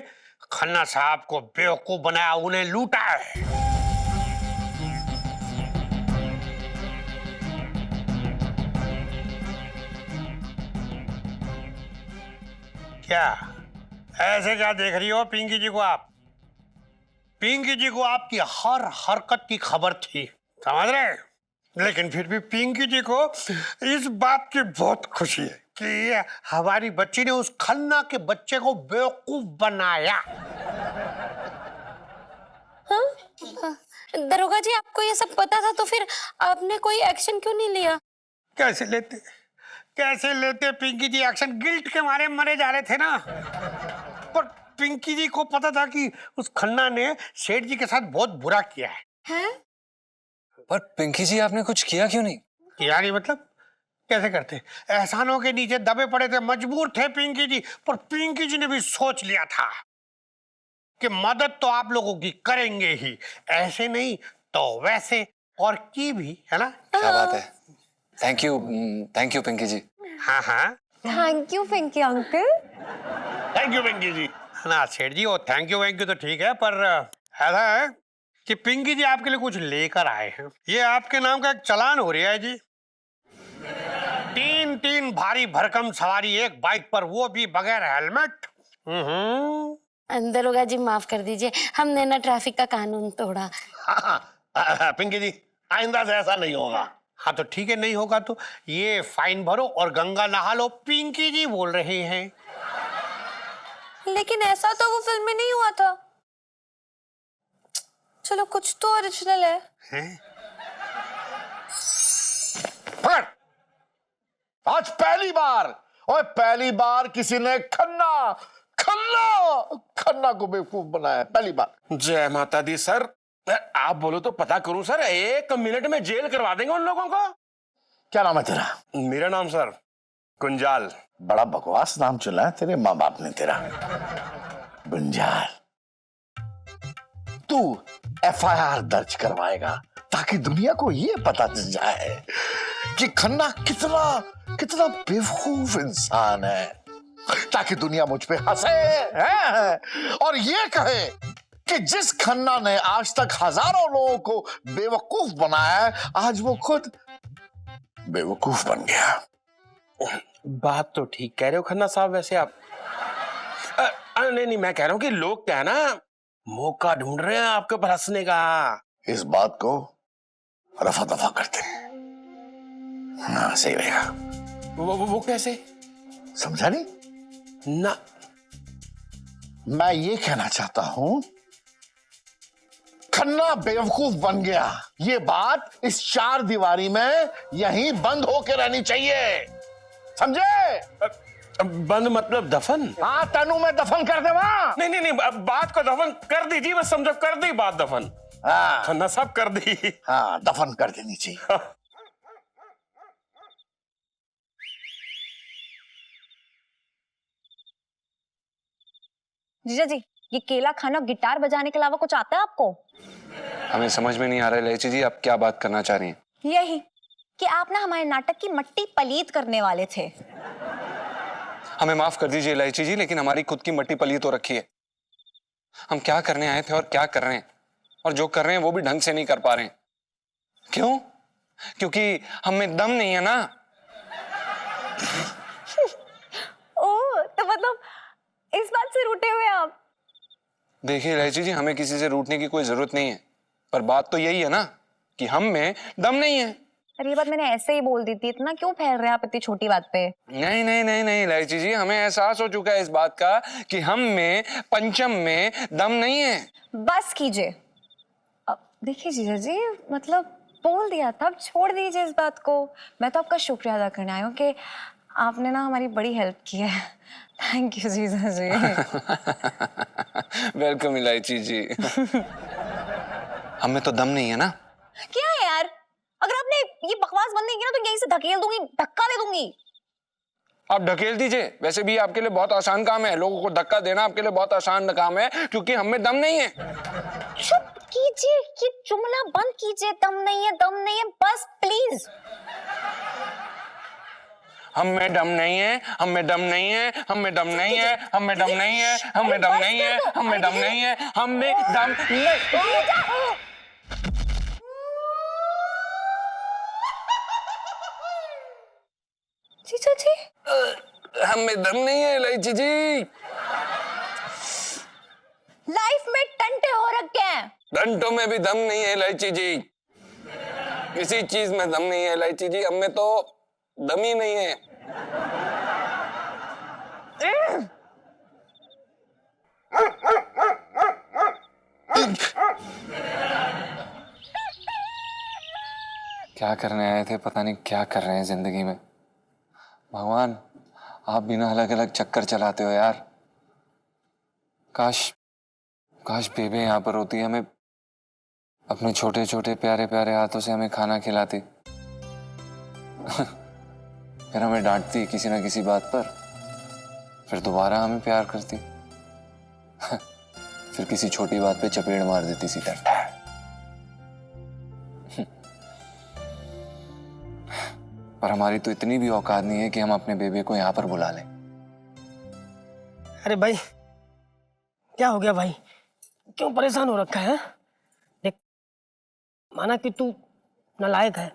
S4: खन्ना साहब को बेवकूफ बनाया, उन्हें लूटा है। क्या ऐसे क्या देख रही हो पिंकी जी को आप? पिंकी जी को आपकी हर हरकत की खबर थी, समझ रहे? लेकिन फिर भी पिंकी जी को इस बात की बहुत खुशी है कि हमारी बच्ची ने उस खन्ना के बच्चे को बेवकूफ बनाया।
S6: दरोगा जी, आपको ये सब पता था तो फिर आपने कोई एक्शन क्यों नहीं लिया?
S4: कैसे लेते पिंकी जी एक्शन? गिल्ट के मारे मरे जा रहे थे ना। पर पिंकी जी को पता था कि उस खन्ना ने सेठ जी के साथ बहुत बुरा किया है।
S3: पर पिंकी जी, आपने कुछ किया क्यों नहीं?
S4: किया नहीं मतलब? कैसे करते? एहसानों के नीचे दबे पड़े थे, मजबूर थे पिंकी जी। पर पिंकी जी ने भी सोच लिया था कि मदद तो आप लोगों की करेंगे ही, ऐसे नहीं तो वैसे, और की भी, है ना?
S3: क्या बात है। Thank you Pinky ji.
S4: हाँ हाँ,
S10: thank you Pinky uncle.
S4: Thank you Pinky ji. ना सेठ जी, वो थैंक यू तो ठीक है, पर ऐसा है कि पिंकी जी आपके लिए कुछ लेकर आए हैं। ये आपके नाम का एक चालान हो रहा है जी। 3 भारी भरकम सवारी एक बाइक पर, वो भी बगैर हेलमेट।
S6: दरोगा जी, माफ कर दीजिए, हमने ना ट्रैफिक का कानून तोड़ा।
S5: पिंकी जी, आइंदा से ऐसा नहीं होगा।
S4: हाँ तो ठीक है, नहीं होगा तो ये फाइन भरो और गंगा नहा लो। पिंकी जी बोल रहे हैं।
S10: लेकिन ऐसा तो वो फिल्म में नहीं हुआ था। चलो, कुछ तो ओरिजिनल है।
S1: आज पहली बार किसी ने खन्ना को बेवकूफ बनाया, पहली बार।
S8: जय माता दी सर। आप बोलो तो पता करूं सर, 1 मिनट में जेल करवा देंगे उन लोगों को।
S1: क्या नाम है तेरा?
S8: मेरा नाम सर गुंजाल।
S1: बड़ा बकवास नाम चुना है तेरे माँ बाप ने तेरा, गुंजाल। तू FIR दर्ज करवाएगा ताकि दुनिया को ये पता चल जाए कि खन्ना कितना बेवकूफ इंसान है, ताकि दुनिया मुझ पे हंसे और ये कहे कि जिस खन्ना ने आज तक हजारों लोगों को बेवकूफ बनाया है, आज वो खुद बेवकूफ बन गया।
S8: बात तो ठीक कह रहे हो खन्ना साहब। वैसे आप नहीं, मैं कह रहा हूँ कि लोग क्या है ना, मौका ढूंढ रहे हैं आपके ऊपर हंसने का।
S1: इस बात को रफा दफा करते हैं। हाँ, सही रहेगा।
S8: वो कैसे?
S1: समझा नहीं
S8: ना?
S1: मैं ये कहना चाहता हूं, खन्ना बेवकूफ बन गया, ये बात इस 4 दीवारी में यहीं बंद होके रहनी चाहिए, समझे?
S8: बंद मतलब दफन?
S1: हाँ, तनु में दफन कर दे वहां।
S8: नहीं, बात को दफन कर दीजिए, बस समझो, कर दी बात दफन।
S1: हाँ
S8: खन्ना साहब, कर दी।
S1: हाँ, दफन कर देनी चाहिए।
S2: जीजा जी, ये केला खाना गिटार बजाने के अलावा कुछ आता है आपको?
S3: हमें समझ में नहीं आ रहा है इलायची जी, आप क्या बात करना चाह रही हैं?
S2: यही कि आप ना हमारे नाटक की मट्टी पलीत करने वाले थे।
S3: हमें माफ कर दीजिए इलायची जी, लेकिन हमारी खुद की मट्टी पलीत हो रखी है। हम क्या करने आए थे और क्या कर रहे हैं, और जो कर रहे हैं वो भी ढंग से नहीं कर पा रहे हैं। क्यों? क्योंकि हम में दम नहीं है ना।
S2: ओह, तो मतलब इस बात से रूठे हुए आप?
S3: देखिए इलायची जी, हमें किसी से रूठने की कोई जरूरत नहीं है, पर बात तो यही है ना कि हम में दम नहीं है।
S2: अरे ये बात मैंने ऐसे ही बोल दी थी, इतना क्यों फैल रहे हैं आप इतनी छोटी बात पे?
S3: नहीं इलायची जी, हमें एहसास हो चुका है इस बात का कि हम में पंचम में दम नहीं है।
S2: बस कीजिए। अब देखिए जीजा जी, मतलब बोल दिया था, अब छोड़ दीजिए इस बात को। मैं तो आपका शुक्रिया अदा करने आई हूँ कि आपने ना हमारी बड़ी हेल्प की है। थैंक यू जीजा जी।
S3: वेलकम इलायची जी। हमें तो दम नहीं है ना।
S2: क्या है यार, अगर आपने ये बकवास बंद नहीं किया ना तो यहीं से धकेल दूंगी, धक्का दे दूंगी।
S3: आप ढकेल दीजिए, वैसे भी आपके लिए बहुत आसान काम है, लोगों को धक्का देना आपके लिए बहुत आसान काम है, क्योंकि हम में दम नहीं है।
S2: चुप कीजिए, ये जुमला बंद कीजिए। दम नहीं है, बस प्लीज।
S8: हम में दम नहीं है, हम में दम नहीं है, हम में दम नहीं है, हम में दम नहीं है, हम में दम नहीं है, हम में दम नहीं है, हम में दम नहीं।
S10: जीजा जी,
S8: हम में दम नहीं है इलायची जी।
S10: लाइफ में टंटे हो रखे हैं।
S8: डंटों में भी दम नहीं है इलायची जी, किसी चीज में दम नहीं है इलायची जी, हम में तो दम ही नहीं है।
S3: क्या करने आए थे, पता नहीं क्या कर रहे हैं जिंदगी में। भगवान, आप बिना अलग अलग चक्कर चलाते हो यार। काश काश बेबे यहाँ पर होती, हमें अपने छोटे छोटे प्यारे प्यारे हाथों से हमें खाना खिलाती। फिर हमें डांटती किसी ना किसी बात पर, फिर दोबारा हमें प्यार करती। फिर किसी छोटी बात पे चपेड़ मार देती सीधा। पर हमारी तो इतनी भी औकात नहीं है कि हम अपने बेबे को यहाँ पर बुला लें।
S9: अरे भाई, क्या हो गया भाई? क्यों परेशान हो रखा है? देख, माना कि तू नालायक है,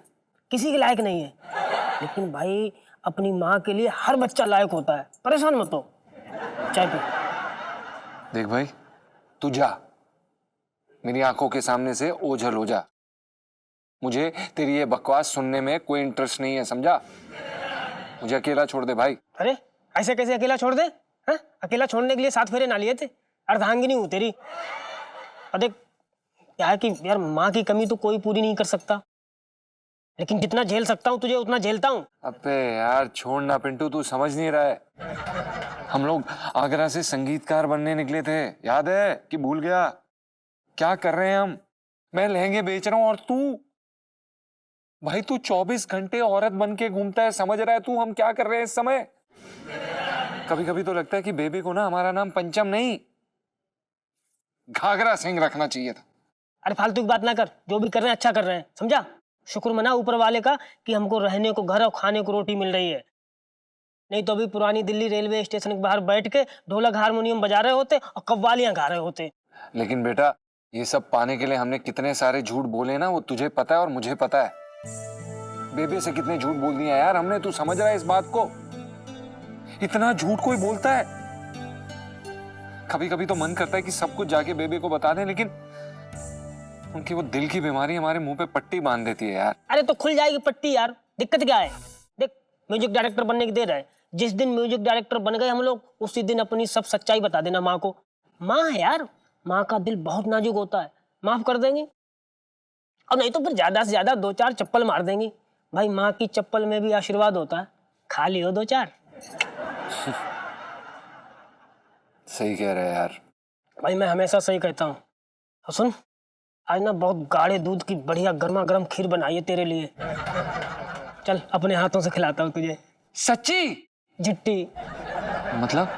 S9: किसी के लायक नहीं है, लेकिन भाई अपनी माँ के लिए हर बच्चा लायक होता है। परेशान मत हो, चाय पी।
S3: देख भाई, तू जा, मेरी आंखों के सामने से ओझल हो जा। मुझे तेरी ये बकवास सुनने में कोई इंटरेस्ट नहीं है, समझा? मुझे अकेला छोड़ दे भाई।
S9: अरे ऐसे कैसे अकेला छोड़ दे? हाँ? अकेला छोड़ने के लिए 7 फेरे ना लिए थे? अर्धांगिनी हूँ तेरी। और देख, क्या है कि यार माँ की कमी तो कोई पूरी नहीं कर सकता, लेकिन जितना झेल सकता हूँ तुझे उतना झेलता हूँ।
S3: अबे यार छोड़ ना पिंटू, तू समझ नहीं रहा है। हम लोग आगरा से संगीतकार बनने निकले थे, याद है कि भूल गया? क्या कर रहे हैं हम? मैं लहंगे बेच रहा हूँ और तू भाई, तू 24 घंटे औरत बन के घूमता है, समझ रहा है तू हम क्या कर रहे हैं इस समय? कभी कभी तो लगता है कि बेबी को ना हमारा नाम पंचम नहीं, घाघरा सिंह रखना चाहिए था।
S9: अरे फालतू की बात ना कर, जो भी कर रहे हैं अच्छा कर रहे हैं, समझा? शुक्र मना ऊपर वाले का कि हमको रहने को घर और खाने को रोटी मिल रही है। नहीं तो अभी पुरानी दिल्ली रेलवे स्टेशन के बाहर बैठ के ढोलक हारमोनियम बजा रहे होते और कव्वालियां गा रहे होते।
S3: लेकिन बेटा, ये सब पाने के लिए हमने कितने सारे झूठ बोले ना, वो तुझे पता है और मुझे पता है। बेबे से कितने झूठ बोल दिए यार हमने, तू समझ रहा है इस बात को? इतना झूठ कोई बोलता है? कभी कभी तो मन करता है कि सब कुछ जाके बेबे को बता दें, लेकिन उनकी वो दिल की बीमारी हमारे मुंह पे पट्टी बांध देती है यार।
S9: अरे तो खुल जाएगी पट्टी यार, दिक्कत क्या है? देख, म्यूजिक डायरेक्टर बनने की देर है। जिस दिन म्यूजिक डायरेक्टर बन गए हम लोग, उसी दिन अपनी सब सच्चाई बता देना माँ को। माँ है यार, माँ का दिल बहुत नाजुक होता है, माफ कर देंगी। और नहीं तो फिर ज्यादा से ज्यादा 2-4 चप्पल मार देंगी। भाई माँ की चप्पल में भी आशीर्वाद होता है, खा लियो 2-4।
S3: सही कह रहे हैं यार।
S9: भाई मैं हमेशा सही कहता हूँ। और सुन, आज ना बहुत गाढ़े दूध की बढ़िया गर्मा गर्म खीर बनाई है तेरे लिए। चल अपने हाथों से खिलाता हूँ तुझे।
S3: सच्ची?
S9: झिट्टी
S3: मतलब?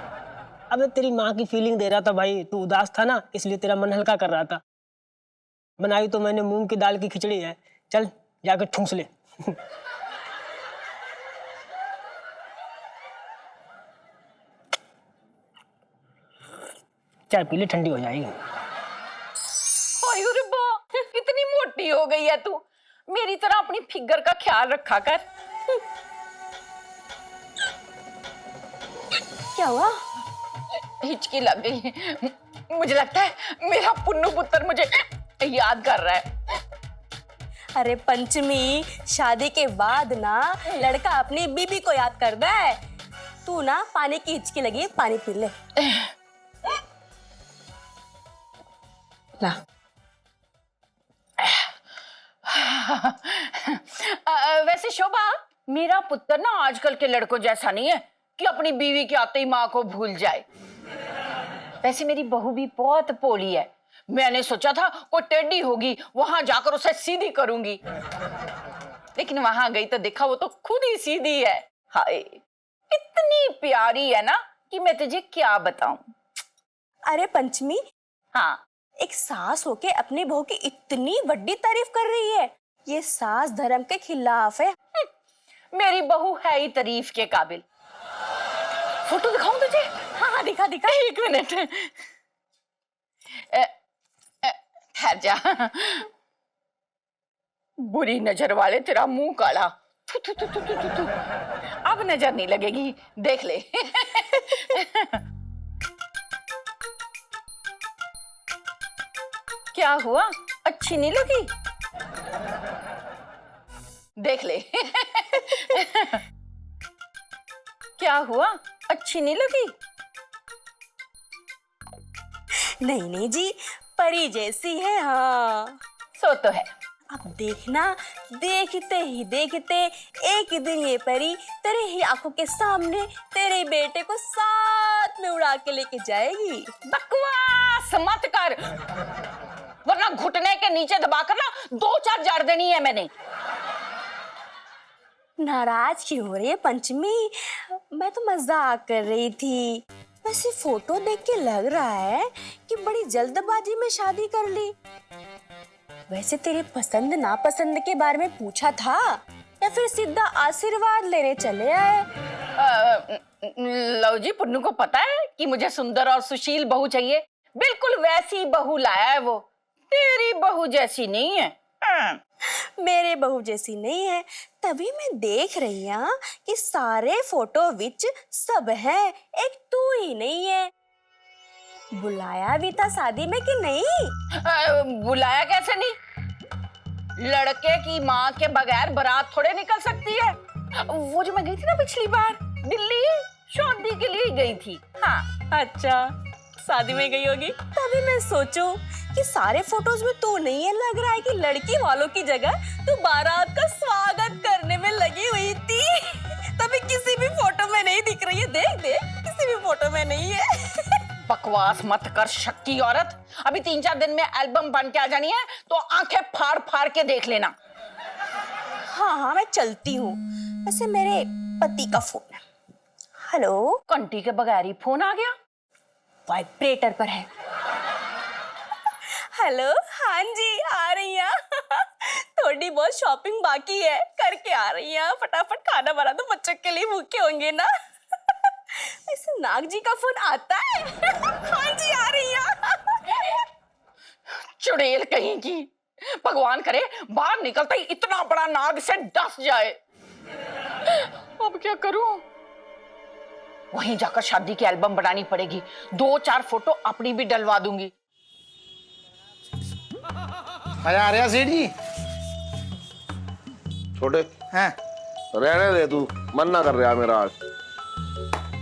S9: अबे तेरी माँ की फीलिंग दे रहा था भाई, तू उदास था ना, इसलिए तेरा मन हल्का कर रहा था। बनाई तो मैंने मूंग की दाल की खिचड़ी है, चल जाकर ठूंस ले। चाय पी ले, ठंडी हो जाएगी।
S11: अरे बा, इतनी मोटी हो गई है तू, मेरी तरह अपनी फिगर का ख्याल रखा कर।
S10: क्या हुआ?
S11: हिचकी लग गई है। मुझे लगता है मेरा पुन्नू पुत्र मुझे याद कर रहा है।
S2: अरे पंचमी, शादी के बाद ना लड़का अपनी बीबी को याद करता है। तू ना पानी की हिचकी लगी है, पानी पी ले।
S11: ला। वैसे शोभा, मेरा पुत्र ना आजकल के लड़कों जैसा नहीं है कि अपनी बीवी के आते ही माँ को भूल जाए। वैसे मेरी बहू भी बहुत भोली है। मैंने सोचा था वो टेढ़ी होगी, वहां जाकर उसे सीधी करूंगी, लेकिन वहां गई तो देखा वो तो खुद ही सीधी है। हाय, इतनी प्यारी है ना कि मैं तुझे क्या बताऊं।
S2: अरे पंचमी,
S11: हाँ,
S2: एक सास होके अपनी बहू की इतनी बड़ी तारीफ कर रही है, ये सास धर्म के खिलाफ है।
S11: मेरी बहू है ही तारीफ के काबिल। फोटो दिखाऊं तुझे?
S6: हाँ हाँ दिखा दिखा।
S11: एक मिनट, ठहर जा। बुरी नजर वाले, तेरा मुंह काला। थु, थु, थु, थु, थु, थु, थु। अब नजर नहीं लगेगी, देख ले। क्या हुआ, अच्छी नहीं लगी? देख ले। क्या हुआ, अच्छी नहीं लगी?
S6: नहीं नहीं जी, परी जैसी है। हाँ
S11: सो तो है।
S6: अब देखना, देखते ही देखते एक दिन ये परी तेरे ही आंखों के सामने तेरे बेटे को साथ में उड़ा के लेके जाएगी।
S11: बकवास मत कर, वरना घुटने के नीचे दबाकर ना 2-4 जार देनी है मैंने।
S6: नाराज क्यों हो रही है पंचमी? मैं तो मजाक कर रही थी। वैसे फोटो देख के लग रहा है कि बड़ी जल्दबाजी में शादी कर ली। वैसे तेरे पसंद नापसंद के बारे में पूछा था या फिर सीधा आशीर्वाद लेने चले आए?
S11: लो जी, पुन्नू को पता है कि मुझे सुंदर और सुशील बहू चाहिए। बिल्कुल वैसी बहू लाया है वो। तेरी बहू जैसी नहीं है।
S6: मेरे बहू जैसी नहीं है, तभी मैं देख रही हूँ कि सारे फोटो विच सब है, एक तू ही नहीं है। बुलाया भी था शादी में कि नहीं?
S11: बुलाया कैसे नहीं? लड़के की माँ के बगैर बारात थोड़े निकल सकती है। वो जो मैं गई थी ना पिछली बार दिल्ली, शादी के लिए गई थी। हाँ।
S6: अच्छा, शादी में गई होगी। तभी मैं सोचूं कि सारे फोटोज में तू नहीं है, लग रहा है कि लड़की वालों की जगह तू बारात का स्वागत करने में लगी हुई थी। तभी किसी भी फोटो में नहीं दिख रही है। देख देख, किसी भी फोटो में नहीं है।
S11: बकवास मत कर शक्की औरत। अभी 3-4 दिन में एल्बम बन के आ जानी है, तो आंखें फाड़ फाड़ के देख लेना।
S6: हाँ हाँ, मैं चलती हूँ। वैसे मेरे पति का फोन है। हेलो।
S11: कंटी के बगैर ही फोन आ गया।
S6: वाइब्रेटर पर है। हेलो, हाँ जी, आ रही हैं। थोड़ी बहुत शॉपिंग बाकी है, करके आ रही हैं। फटाफट खाना बना दो, बच्चों के लिए भूखे होंगे ना। ऐसे नाग जी का फोन आता है। हाँ जी, आ रही हैं।
S11: चुड़ैल कहीं की, भगवान करे बाहर निकलता ही इतना बड़ा नाग से डस जाए। अब क्या करूं? वहीं जाकर शादी की एल्बम बनानी पड़ेगी। 2-4 फोटो अपनी भी डलवा दूंगी।
S5: आ रहा सेठ जी। छोटे
S4: हैं?
S5: रहने दे, तू मन ना कर रहा मेरा आज।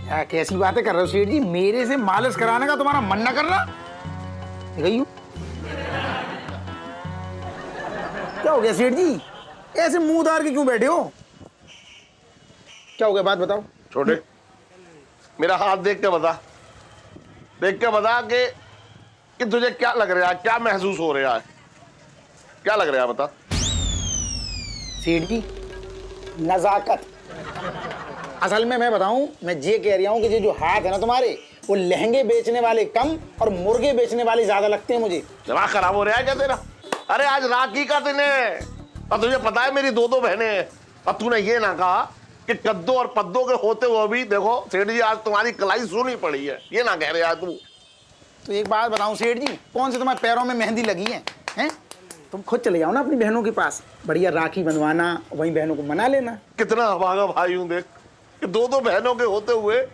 S4: क्या कैसी बातें कर रहे हो सेठ जी? मेरे से मालिश कराने का तुम्हारा मन ना कर रहा? गई हूँ। क्या हो गया सेठ जी? ऐसे मुंह उतार के क्यों बैठे हो? क्या हो गया, बात बताओ।
S5: छोटे, मेरा हाथ देख के बता, देख के बता कि तुझे क्या लग रहा है, क्या महसूस हो रहा है, क्या लग रहा है बता।
S4: सेठ जी, नजाकत। असल में मैं बताऊं, मैं ये कह रहा हूं कि ये जो हाथ है ना तुम्हारे, वो लहंगे बेचने वाले कम और मुर्गे बेचने वाले ज्यादा लगते हैं मुझे।
S5: दिमाग खराब हो रहा है क्या तेरा? अरे आज राखी का दिन है और तुझे पता है मेरी 2 बहनें हैं। अब तूने ये ना कहा कि कद्दू और पद्दो के होते हुए भी देखो सेठ जी आज तुम्हारी कलाई सुनी पड़ी है, ये ना कह रहे यार तू।
S4: तो एक बात बताऊं सेठ जी, कौन से तुम्हारे पैरों में मेहंदी लगी है? हैं? तुम खुद चले जाओ ना अपनी बहनों के पास, बढ़िया राखी बंधवाना, वहीं बहनों को मना लेना। कितना
S5: अभागा भाई हूं देख कि 2 बहनों के होते हुए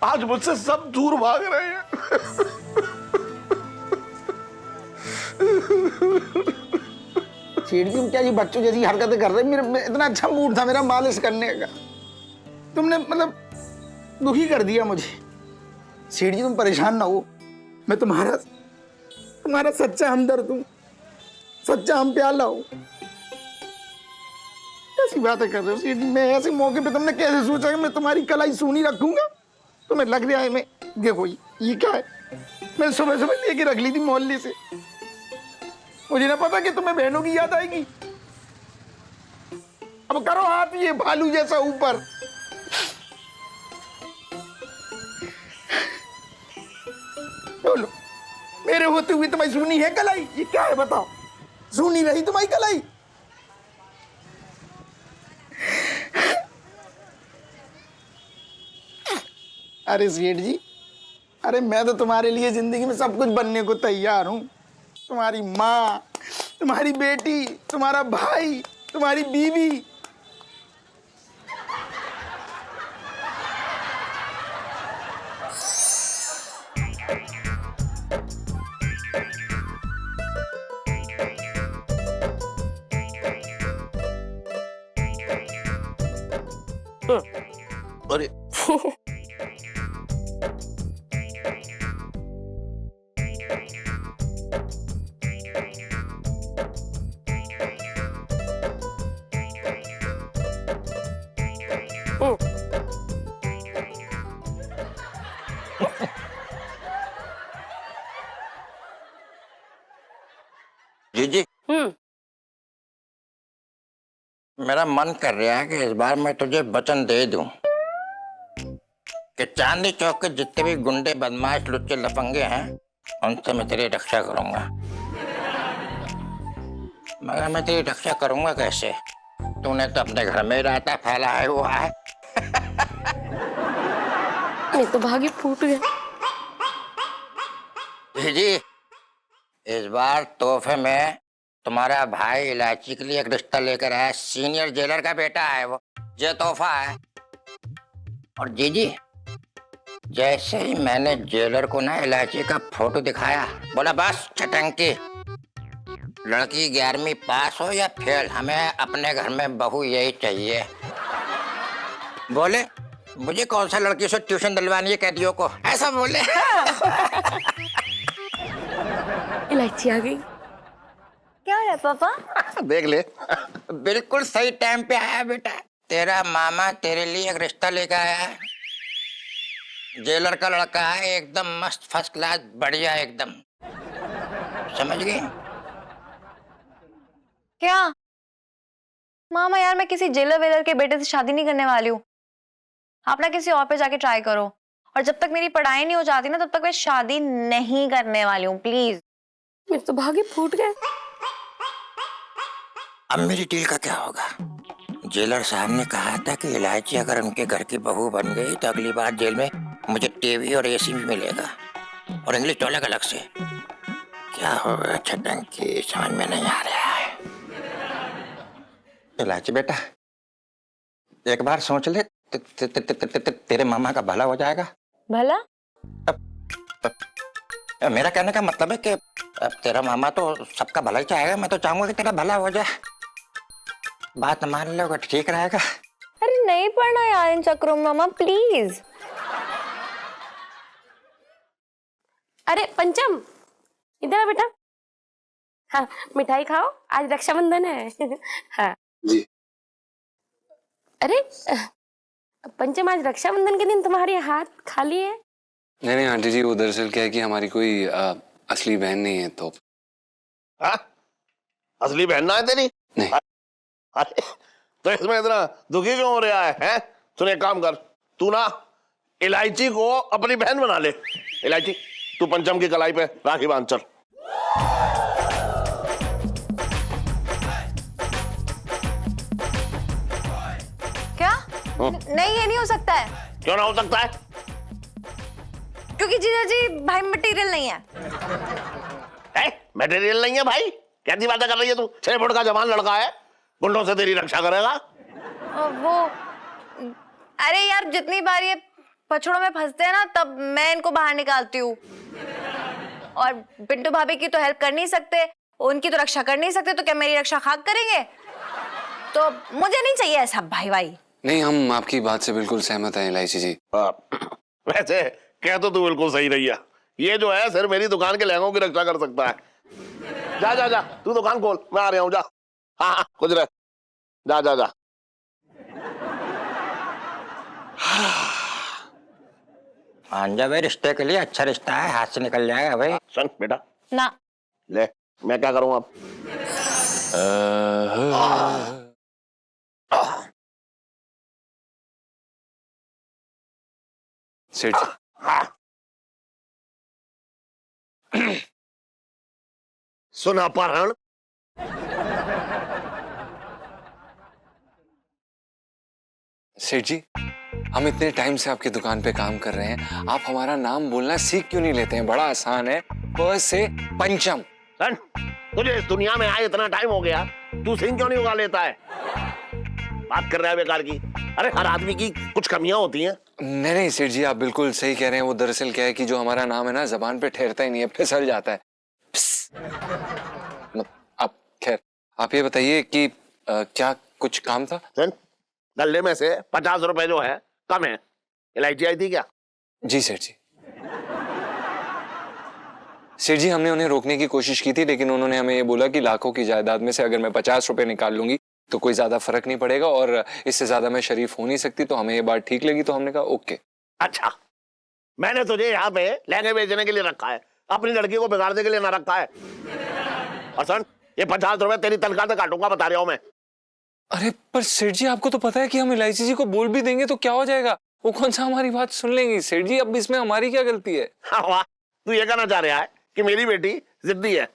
S5: आज मुझसे सब दूर भाग रहे हैं।
S4: सेठ जी, तुम क्या ये बच्चों जैसी हरकतें कर रहे? मेरे इतना अच्छा मूड था मेरा मालिश करने का, तुमने मतलब दुखी कर दिया मुझे। सेठ जी, तुम परेशान ना हो, मैं तुम्हारा सच्चा हमदर्द हूँ, सच्चा हम प्याला हूँ। कैसी बातें कर रहे हो सेठ जी? मैं ऐसे मौके पे तुमने कैसे सोचा कि मैं तुम्हारी कलाई सूनी रखूंगा? तुम्हें लग रहा है मैं, देखो ये क्या है, मैं सुबह सुबह लेके रख ली थी मोहल्ले से। मुझे ना पता कि तुम्हें बहनों की याद आएगी। अब करो हाथ ये भालू जैसा ऊपर। बोलो, मेरे होते हुए तुम्हारी सुनी है कलाई? ये क्या है बताओ, सुनी रही तुम्हारी कलाई?
S12: अरे सेठ जी, अरे मैं तो तुम्हारे लिए जिंदगी में सब कुछ बनने को तैयार हूँ। तुम्हारी माँ, तुम्हारी बेटी, तुम्हारा भाई, तुम्हारी बीवी।
S5: अरे
S7: जी जी। मेरा मन कर रहा है कि इस बार मैं तुझे वचन दे दूं कि चांदनी चौक के जितने भी गुंडे बदमाश लुच्चे लफंगे हैं उनसे मैं तेरी रक्षा करूंगा। मगर मैं तेरी रक्षा करूंगा कैसे? तूने तो अपने घर में रायता फैलाया हुआ है।
S6: मैं तो भागी फूट गया।
S7: जी जी, इस बार तोहफे में तुम्हारा भाई इलायची के लिए एक रिश्ता लेकर आया। सीनियर जेलर का बेटा है वो। ये तोहफा है। और जी जी, जैसे ही मैंने जेलर को ना इलायची का फोटो दिखाया, बोला बस छटंकी, लड़की 11वीं पास हो या फेल, हमें अपने घर में बहू यही चाहिए। बोले मुझे कौन सा लड़की से ट्यूशन दिलवानी है कैदियों को, ऐसा बोले।
S6: इलायची आ गई।
S2: क्या है पापा?
S5: देख ले।
S7: बिल्कुल सही टाइम पे आया बेटा। तेरा मामा तेरे लिए एक रिश्ता लेकर आया है। जेलर का लड़का है, एकदम मस्त, फर्स्ट क्लास, बढ़िया एकदम। समझ गई?
S2: क्या मामा यार, मैं किसी जेलर वेलर के बेटे से शादी नहीं करने वाली हूँ। आप ना किसी और पे जाके ट्राई करो। और जब तक मेरी पढ़ाई नहीं हो जाती ना, तब तक मैं शादी नहीं करने वाली हूँ, प्लीज।
S6: मेरे तो भागे फूट गए।
S7: अब मेरी डील का क्या होगा? जेलर साहब ने कहा था कि इलायची अगर उनके घर की बहू बन गई तो अगली बार जेल में मुझे टीवी और एसी भी मिलेगा, और इंग्लिश तो अलग अलग से। क्या होगा छटंकी, समझ में नहीं आ रहा है। इलायची बेटा, एक बार सोच ले, तेरे मामा का भला हो जाएगा।
S2: भला?
S7: मेरा कहने का मतलब है कि अब तेरा मामा तो सबका भला ही चाहेगा। मैं तो चाहूंगा कि तेरा भला हो जाए। बात मान लो, ठीक रहेगा।
S2: अरे नहीं पढ़ना यार इन चक्रों में मामा, प्लीज।
S6: अरे पंचम, इधर आ बेटा। हाँ, मिठाई खाओ, आज रक्षाबंधन है। हाँ
S5: जी।
S6: अरे पंचम, आज रक्षाबंधन के दिन तुम्हारे हाथ खाली है।
S3: नहीं आंटी जी, वो दरअसल क्या है कि हमारी कोई असली बहन नहीं है तो।
S5: हाँ? असली बहन ना है तेरी?
S3: नहीं।
S5: अरे तो इसमें इतना दुखी क्यों हो रहा है, हैं? सुन एक काम कर, तू ना इलायची को अपनी बहन बना ले। इलायची, तू पंचम की कलाई पे राखी बांध चल।
S2: क्या? नहीं, ये नहीं हो सकता है।
S5: क्यों ना हो सकता है?
S2: क्योंकि जीजा जी भाई मटेरियल नहीं है।
S5: मटेरियल नहीं है भाई? कैसी बातें कर रही है तू? 6 फुट का जवान लड़का है, गुंडों से तेरी रक्षा करेगा?
S2: वो अरे यार, जितनी बार ये पछड़ों में फंसते हैं ना, तब मैं इनको बाहर निकालती हूँ। और पिंटू भाभी की तो हेल्प कर नहीं सकते, उनकी तो रक्षा कर नहीं सकते, तो क्या मेरी रक्षा खाक करेंगे? तो मुझे नहीं चाहिए ऐसा भाई भाई।
S3: नहीं, हम आपकी बात से बिल्कुल सहमत हैं इलायची जी।
S5: वैसे कह तो तू बिल्कुल सही रही है। ये जो है सिर्फ मेरी दुकान के लहंगों की रक्षा कर सकता है। जा जा जा, तू दुकान खोल, मैं आ रहा हूँ। जा। हाँ हाँ, कुछ रहे। जा जा जा।
S7: आंजा भाई, रिश्ते के लिए अच्छा रिश्ता है, हाथ से निकल जाएगा भाई।
S5: सुन बेटा,
S2: ना
S5: ले, मैं क्या करूँ अब?
S3: सेठ जी,
S5: सुन अपहरण,
S3: सेठ जी, हम इतने टाइम से आपकी दुकान पे काम कर रहे हैं, आप हमारा नाम बोलना सीख क्यों नहीं लेते हैं? बड़ा आसान है, प से पंचम।
S5: सन, तुझे इस दुनिया में आए इतना टाइम हो गया, तू सिंह क्यों नहीं उगा लेता है? बात कर रहा है बेकार की। अरे हर आदमी की कुछ कमियां होती हैं।
S3: नहीं नहीं सेठ जी, आप बिल्कुल सही कह रहे हैं। वो दरअसल क्या है कि जो हमारा नाम है ना, जबान पे ठहरता ही नहीं है, फिसल जाता है। आप खैर, आप ये बताइए कि क्या कुछ काम था?
S5: सन, गले में से 50 रुपए जो है कम है। इलायची आई थी क्या?
S3: जी सेठ जी। सेठ जी, हमने उन्हें रोकने की कोशिश की थी, लेकिन उन्होंने हमें ये बोला कि लाखों की जायदाद में से अगर मैं 50 रुपए निकाल लूंगी तो कोई ज्यादा फर्क नहीं पड़ेगा, और इससे ज्यादा मैं शरीफ हो नहीं सकती, तो हमें ये बात ठीक लगी, तो हमने कहा ओके।
S5: अच्छा, मैंने तुझे यहाँ पे लहंगे बेचने के लिए रखा है, अपनी लड़की को बिगाड़ने के लिए ना रखा है। और सुन, ये 50 रुपए तेरी तनख्वाह से काटूंगा, बता रहा हूं मैं।
S3: अरे पर सेठ जी, आपको तो पता है कि हम इलायची जी को बोल भी देंगे तो क्या हो जाएगा? वो कौन सा हमारी बात सुन लेंगी? सेठ जी, अब इसमें हमारी क्या गलती है?
S5: हाँ वाह, तू ये कहना चाह रहा है कि मेरी बेटी जिद्दी है?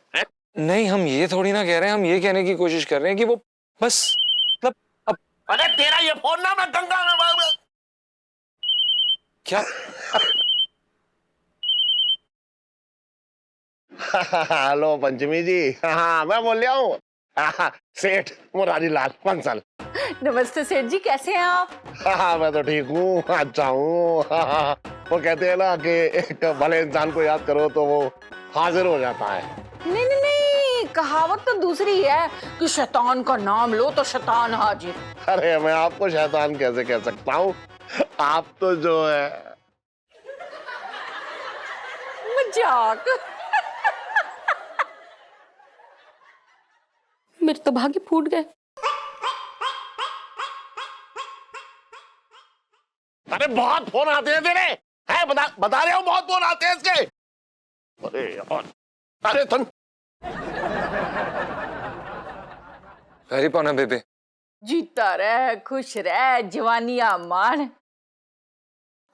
S3: नहीं, हम ये थोड़ी ना कह रहे हैं, हम ये कहने की कोशिश कर रहे हैं कि वो बस मतलब अब।
S5: अरे तेरा ये फोन ना मैं गंगा में
S3: क्या?
S5: हेलो पंचमी जी। हाँ मैं बोल रहा हूँ, सेठ मुरारी लाल पंसल।
S11: नमस्ते सेठ जी, कैसे हैं आप?
S5: हाँ मैं तो ठीक हूँ, अच्छा हूँ। वो कहते हैं ना कि एक भले इंसान को याद करो तो वो हाजिर हो जाता है।
S11: नहीं नहीं नहीं, कहावत तो दूसरी है कि शैतान का नाम लो तो शैतान हाजिर।
S5: अरे मैं आपको शैतान कैसे कह सकता हूँ? आप तो जो है
S11: मजाक।
S6: मेरे तो भाग्य फूट गए।
S5: अरे बहुत फोन आते हैं तेरे, है बता रहे हो, बहुत फोन आते हैं इसके। अरे यार, अरे तुम
S3: वेरी पौना बेबे।
S11: जीता रह, खुश रह, जवानियां मान।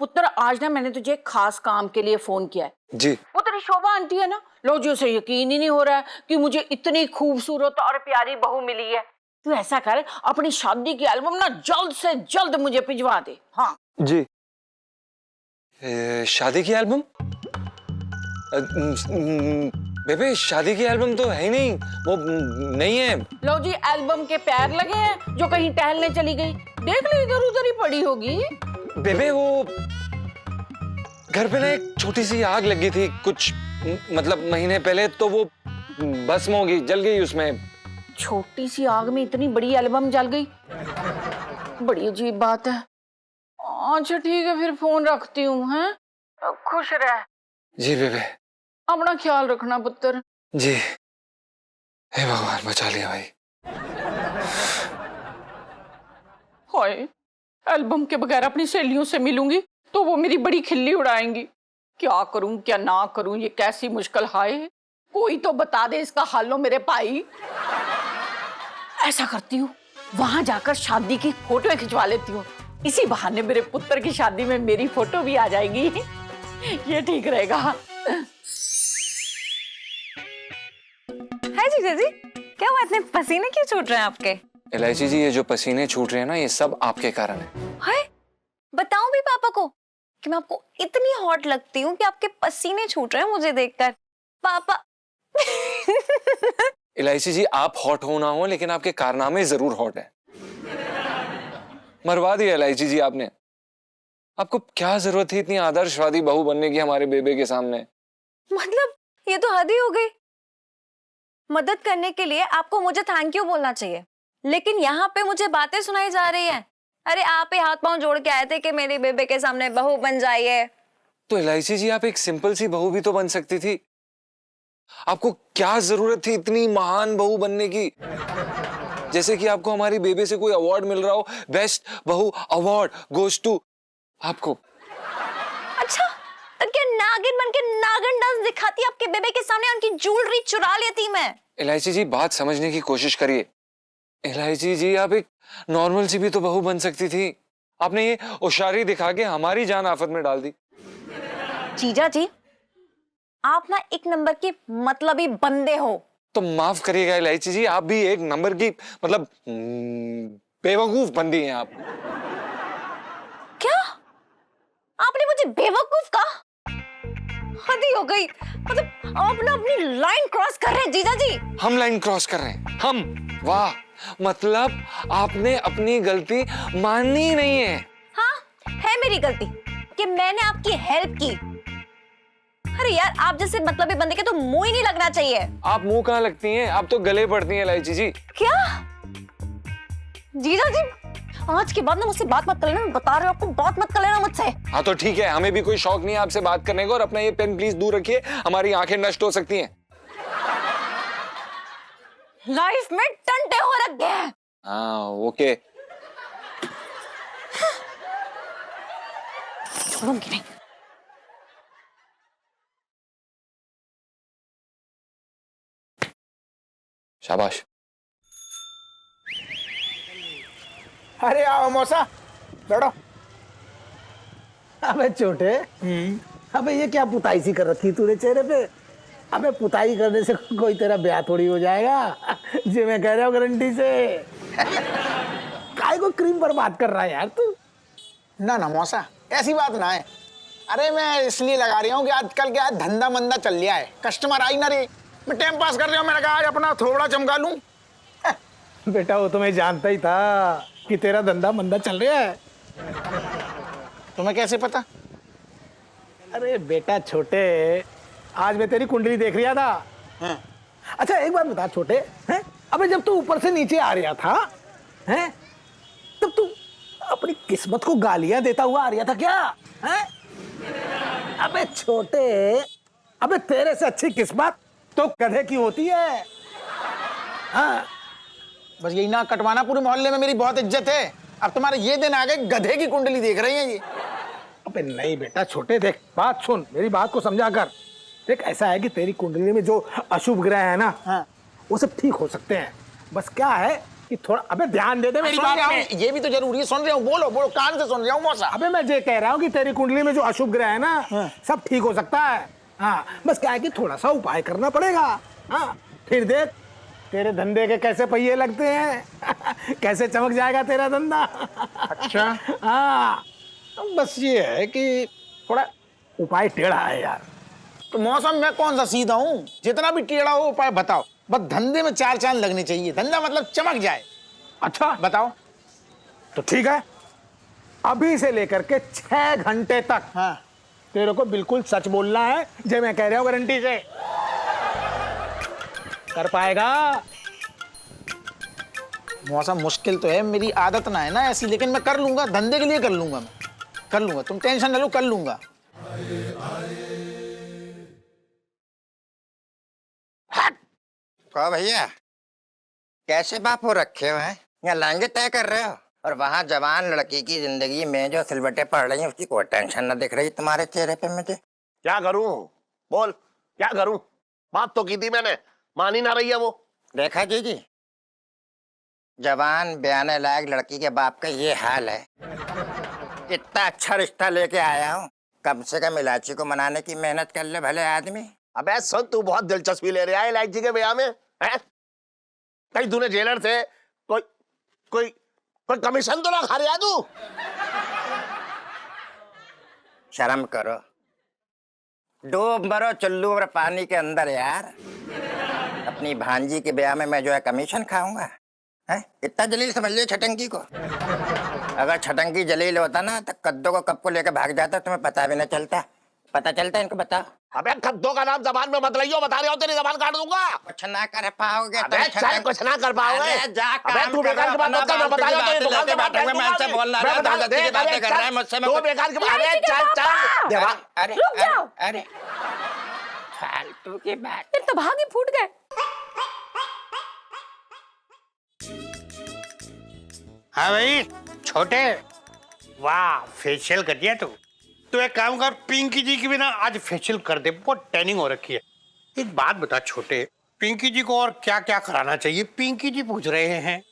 S11: पुत्र, आज ना मैंने तुझे एक खास काम के लिए फोन किया है।
S3: जी।
S11: वो तेरी शोभा आंटी है ना, लो जी, उसे यकीन ही नहीं हो रहा है कि मुझे इतनी खूबसूरत और प्यारी बहू मिली है। तू ऐसा कर, अपनी शादी की एल्बम ना जल्द से जल्द मुझे भिजवा दे। हाँ
S3: जी। शादी की एल्बम? बेबे, शादी की एल्बम तो है ही नहीं, वो नहीं है।
S11: लो जी, एल्बम के पैर लगे हैं जो कहीं टहलने चली गई, देख लो इधर उधर ही पड़ी होगी।
S3: बेबे, वो घर पे ना एक छोटी सी आग लगी थी कुछ मतलब महीने पहले, तो वो भस्म होगी, जल गई उसमें।
S11: छोटी सी आग में इतनी बड़ी एल्बम जल गई, बड़ी अजीब बात है। अच्छा ठीक है, फिर फोन रखती हूँ। हैं, खुश रह।
S3: जी बेबे।
S11: अपना ख्याल रखना पुत्र।
S3: जी। हे भगवान, बचा लिया भाई।
S11: हाय, एल्बम के बगैर अपनी सहेलियों से मिलूंगी तो वो मेरी बड़ी खिल्ली उड़ाएंगी। क्या करूं क्या ना करूं, ये कैसी मुश्किल। हाय, कोई तो बता दे इसका हल हो मेरे भाई। ऐसा करती हूँ, वहां जाकर शादी की फोटो खिंचवा लेती हूँ, इसी बहाने मेरे पुत्र की शादी में मेरी फोटो भी आ जाएगी। ये ठीक रहेगा।
S2: हाय जीजा जी, क्या हुआ, इतने पसीने क्यों छूट रहे हैं आपके?
S3: इलायची जी, ये जो पसीने छूट रहे हैं ना, ये सब आपके कारण है।
S2: हाय, बताऊं भी पापा को कि मैं आपको इतनी हॉट लगती हूँ कि आपके पसीने छूट रहे हैं मुझे देखकर? पापा।
S3: इलायची जी, आप हॉट हो ना हो, लेकिन आपके कारनामे जरूर हॉट है। मरवा दिया इलायची जी आपने। आपको क्या जरूरत थी इतनी आदर्शवादी बहू बनने की हमारे बेबे के सामने?
S2: मतलब ये तो हद ही हो गई। मदद करने के लिए आपको मुझे थैंक यू बोलना चाहिए, लेकिन यहाँ पे मुझे बातें सुनाई जा रही हैं। अरे आप ही हाथ पांव जोड़ के आए थे कि मेरे बेबे के सामने बहू बन जाइए।
S3: तो इलायची जी, आप एक सिंपल सी बहू भी तो बन सकती थी। आपको क्या जरूरत थी इतनी महान बहू बनने की? जैसे कि आपको हमारी बेबे से कोई अवार्ड मिल रहा हो, बेस्ट बहू अवार्ड गोज टू आपको।
S2: अच्छा, तो क्या नागिन बन के नागिन डांस दिखाती आपके बेबे के सामने, उनकी ज्वेलरी चुरा लेती मैं?
S3: इलायची जी, बात समझने की कोशिश करिए। इलायची जी, आप एक नॉर्मल सी भी तो बहू बन सकती थी। आपने ये होशियारी दिखा के हमारी जान आफत में डाल दी।
S2: जीजा जी, आप ना एक नंबर के मतलबी बंदे हो।
S3: तो माफ करिएगा इलायची जी, आप भी एक नंबर की मतलब बेवकूफ बंदी हैं आप।
S2: क्या? मुझे बेवकूफ का? हद ही हो गई। मतलब आप ना अपनी लाइन क्रॉस कर रहे हैं जीजा जी।
S3: हम लाइन क्रॉस कर रहे हैं? हम? वाह, मतलब आपने अपनी गलती मानी ही नहीं है।
S2: हाँ, है मेरी गलती कि मैंने आपकी हेल्प की। अरे यार, आप जैसे मतलबी बंदे के तो मुंह ही नहीं लगना चाहिए।
S3: आप मुंह कहाँ लगती हैं, आप तो गले पड़ती हैं इलायची जी।
S2: क्या जीजा जी, आज के बाद ना मुझसे बात मत कर लेना, मैं बता रही हूँ आपको, बात मत कर लेना मुझसे।
S3: हाँ तो ठीक है, हमें भी कोई शौक नहीं है आपसे बात करने का, और अपना ये पेन प्लीज दूर रखिए, हमारी आंखें नष्ट हो सकती हैं।
S2: लाइफ में टंटे हो रखे हैं।
S3: हाँ ओके।
S2: छोड़ूंगी नहीं।
S3: शाबाश।
S12: अरे आओ मौसा, बैठो। अबे छोटे, अबे ये क्या पुताई सी कर रखी तूने चेहरे पे? अबे पुताई करने से कोई तेरा ब्याह थोड़ी हो जाएगा, जी मैं कह रहा हूँ गारंटी से। काय को क्रीम बर्बाद कर रहा है यार तू? ना ना मौसा, ऐसी बात ना है। अरे मैं इसलिए लगा रही हूँ कि आजकल क्या धंधा मंदा चल रहा है, कस्टमर आई ना रे, मैं टाइम पास कर रहा हूँ। मैंने कहा आज अपना थोड़ा चमका लूं। बेटा वो तो मैं जानता ही था कि तेरा धंधा मंदा चल रहा है। तुम्हें कैसे पता? अरे बेटा छोटे, आज मैं तेरी कुंडली देख रहा था। हाँ। अच्छा एक बात बता छोटे, हैं? अबे जब तू ऊपर से नीचे आ रहा था, हैं? तब तू अपनी किस्मत को गालियां देता हुआ आ रहा था क्या? हैं? अबे छोटे, अबे तेरे से अच्छी किस्मत तो गधे की होती है। हाँ, बस यही ना कटवाना, पूरे मोहल्ले में मेरी बहुत इज्जत है। अब तुम्हारे ये दिन आ गए, गधे की कुंडली देख रही हैं ये। अबे नहीं बेटा छोटे, देख बात सुन, मेरी बात को समझा कर। देख ऐसा है कि तेरी कुंडली में जो अशुभ ग्रह है ना, हाँ, वो सब ठीक हो सकते हैं। बस क्या है कि थोड़ा अबे ध्यान दे दे मेरी बात में। ये भी तो जरूरी है, सुन रहा हूँ, बोलो बोलो, कान से सुन रहा हूँ मौसा। अबे मैं ये कह रहा हूँ कि तेरी कुंडली में जो अशुभ ग्रह है ना, हाँ, सब ठीक हो सकता है। हाँ, बस क्या है कि थोड़ा सा उपाय करना पड़ेगा। हाँ, फिर देख तेरे धंधे के कैसे पहिए लगते हैं। कैसे चमक जाएगा तेरा धंधा। अच्छा हाँ, बस ये है कि थोड़ा उपाय टेढ़ा है यार। तो मौसम मैं कौन सा सीधा हूँ, जितना भी टेढ़ा हो उपाय बताओ, बस धंधे में चार चांद लगने चाहिए, धंधा मतलब चमक जाए। अच्छा बताओ। तो ठीक है, अभी से लेकर के 6 घंटे तक, हाँ, तेरे को बिल्कुल सच बोलना है, जो मैं कह रहा हूँ गारंटी से। कर पाएगा? मौसम मुश्किल तो है, मेरी आदत ना है ना ऐसी, लेकिन मैं कर लूंगा, धंधे के लिए कर लूंगा, मैं कर लूंगा, तुम टेंशन न लो, कर लूंगा।
S7: कहो भैया, कैसे बाप हो रखे हो हैं? यहाँ लहंगे तय कर रहे हो, और वहाँ जवान लड़की की जिंदगी में जो सिलवटें पड़ रही हैं उसकी कोई टेंशन न दिख रही तुम्हारे चेहरे पे मुझे।
S5: क्या करूं? बोल क्या करूं? बात तो की थी मैंने, मान ही ना रही है वो।
S7: देखा जी, जवान ब्याने लायक लड़की के बाप का ये हाल है। इतना अच्छा रिश्ता लेके आया हूँ, कम से कम इलायची को मनाने की मेहनत कर ले भले आदमी।
S5: अबे सुन, तू बहुत दिलचस्पी ले रहा है इलायची के ब्याह में, हैं? कहीं तूने जेलर से कोई कोई कोई कमीशन तो ना खा रहा तू?
S7: शर्म करो, डूब मरो चुल्लू और पानी के अंदर यार। अपनी भांजी के ब्याह में मैं जो है कमीशन खाऊंगा? है इतना जलील समझ लियो छटंकी को। अगर छटंकी जलील होता ना तो कद्दू को कब को लेकर भाग जाता, तुम्हें पता भी न चलता। पता चलता इनको बताओ।
S5: अबे कद्दू का नाम जबान में मत लियो, बता रहे हो तेरी जबान काट दूंगा।
S7: कुछ ना कर पाओगे।
S5: अबे चल, कुछ ना कर पाओगे। अबे तू बेकार की बात मत कर, मैं बता रहा हूं तेरी दुकान से बात
S7: मैं इनसे बोलना है, दादाजी की बातें कर रहा है मुझसे।
S5: तू बेकार की बात, अरे चल चल देवा।
S7: अरे
S2: रुक जाओ।
S7: अरे फालतू की बात।
S2: फिर तो भाग ही फूट गए।
S4: हाँ भाई छोटे, वाह फेशियल कर दिया तू एक काम कर, पिंकी जी की भी ना आज फेशियल कर दे, बहुत टैनिंग हो रखी है। एक बात बता छोटे, पिंकी जी को और क्या क्या कराना चाहिए? पिंकी जी पूछ रहे हैं।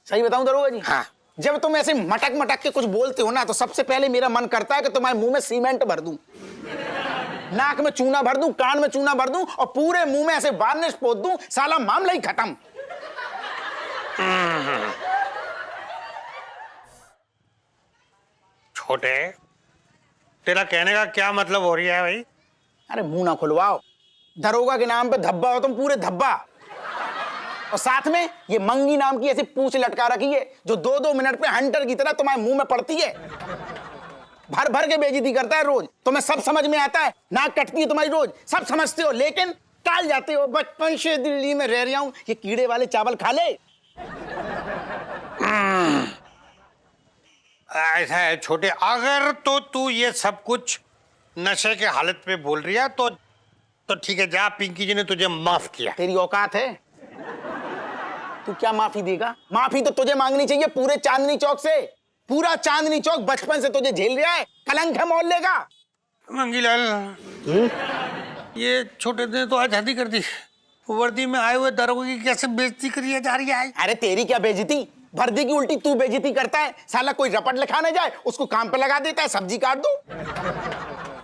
S12: सही बताऊं दरोगा जी?
S4: हाँ।
S12: जब तुम ऐसे मटक मटक के कुछ बोलते हो ना, तो सबसे पहले मेरा मन करता है कि तुम्हारे मुंह में सीमेंट भर दूं, नाक में चूना भर दूं, कान में चूना भर दूं और पूरे मुंह में ऐसे वार्निश पोत दूं, साला मामला ही खत्म।
S4: छोटे, तेरा कहने का क्या मतलब हो रहा है भाई?
S12: अरे मुंह ना खुलवाओ, दरोगा के नाम पे धब्बा हो तुम, पूरे धब्बा। और साथ में ये मंगी नाम की ऐसी पूंछ लटका रखी है जो 2-2 मिनट पे हंटर की तरह तुम्हारे मुंह में पड़ती है, भर भर के बेइज्जती करता है रोज। तुम्हें सब समझ में आता है, नाक कटती है तुम्हारी रोज, सब समझते हो, लेकिन टाल जाते हो। बचपन से दिल्ली में रह रहा हूं, ये कीड़े वाले चावल खा ले।
S4: ऐसा है छोटे, अगर तो तू ये सब कुछ नशे के हालत पे बोल रही है तो ठीक है, जा, पिंकी जी ने तुझे माफ किया।
S12: तेरी औकात है? तू क्या माफी देगा? माफी तो तुझे मांगनी चाहिए पूरे चांदनी चौक से। पूरा चांदनी चौक बचपन से तुझे झेल रहा है, कलंक है मोहल्ले का।
S4: मंगीलाल, ये छोटे ने तो आजादी कर दी, वर्दी में आए हुए दरोगा की कैसे बेइज्जती करी जा रही है।
S12: अरे तेरी क्या बेइज्जती, वर्दी की उल्टी तू बेइज्जती करता है। साला कोई रपट लिखाने जाए उसको काम पे लगा देता है, सब्जी काट दो।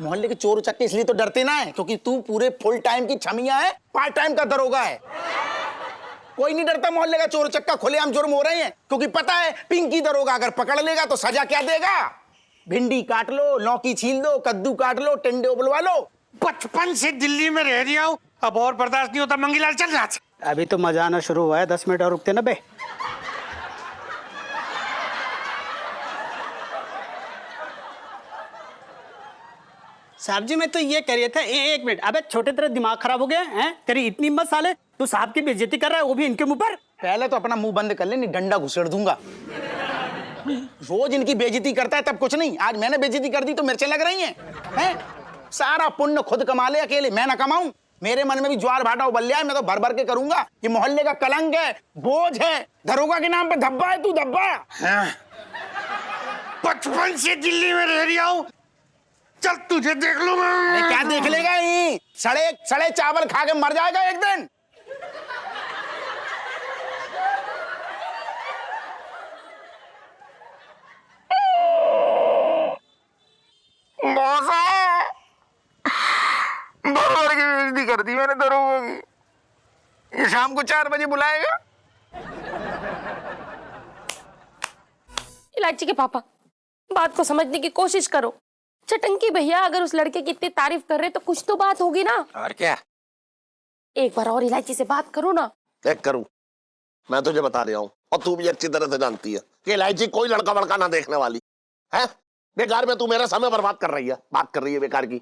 S12: मोहल्ले के चोर उचक्के इसलिए तो डरते ना है क्योंकि तू पूरे फुल टाइम की छमिया है, पार्ट टाइम का दरोगा है। कोई नहीं डरता मोहल्ले का चोर उचक्का, खुलेआम जुर्म हो रहे हैं क्योंकि पता है पिंकी दरोगा अगर पकड़ लेगा तो सजा क्या देगा। भिंडी काट लो, लौकी छील दो, कद्दू काट लो, टिंडे उबलवा लो।
S4: बचपन से दिल्ली में रह रहा हूं, अब और बर्दाश्त नहीं होता। मंगीलाल चल रहा है।
S13: अभी तो मजा आना शुरू हुआ है, 10 मिनट और रुकते ना बे। साहब जी मैं तो ये कह रहा था, एक मिनट। अबे छोटे, तेरा दिमाग खराब हो गया है? तेरी इतनी हिम्मत साले, तू साहब की बेइज्जती कर रहा है, वो भी इनके मुंह पर।
S12: पहले तो अपना मुंह बंद कर ले, नहीं डंडा घुसेड़ दूंगा। रोज इनकी बेइज्जती करता है तब कुछ नहीं, आज मैंने बेइज्जती कर दी तो मिर्चें लग रही हैं? सारा पुण्य खुद कमा ले अकेले, मैं ना कमाऊं। मेरे मन में भी ज्वार भाटा उबल है, मैं तो भर भर के करूंगा। ये मोहल्ले का कलंक है, बोझ है, दरोगा के नाम पे धब्बा है तू, धब्बा।
S4: बचपन से दिल्ली में रह रहा हूं, चल तुझे देख लूंगा।
S12: अरे क्या देख लेगा? ही सड़े सड़े चावल खा के मर जाएगा एक दिन। दरोगा की बेइज्जती कर दी मैंने, दरोगा की। ये शाम को 4 बजे बुलाएगा।
S6: इलायची के पापा, बात को समझने की कोशिश करो। चटंकी भैया अगर उस लड़के की इतनी तारीफ कर रहे तो कुछ तो बात होगी ना।
S5: और क्या?
S6: एक बार और इलायची से बात करो ना।
S5: देख करूं, मैं तुझे बता रहा हूं और तू भी अच्छी तरह से जानती है कि इलायची कोई लड़का वड़का ना देखने वाली है। बेकार में तू मेरा समय बर्बाद कर रही है, बात कर रही है बेकार की।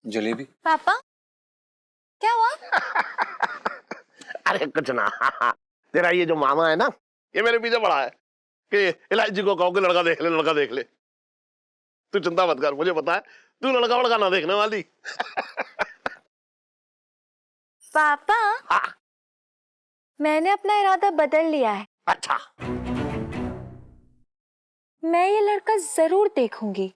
S3: जलेबी
S10: पापा क्या हुआ?
S5: अरे कुछ ना, तेरा ये जो मामा है ना, ये मेरे पीछे पड़ा है कि इलायची को कहो कि लड़का देख ले, लड़का देख ले। तू चिंता मत कर, मुझे पता है तू लड़का वड़का ना देखने वाली।
S10: पापा
S5: हाँ।
S10: मैंने अपना इरादा बदल लिया है।
S5: अच्छा,
S10: मैं ये लड़का जरूर देखूंगी।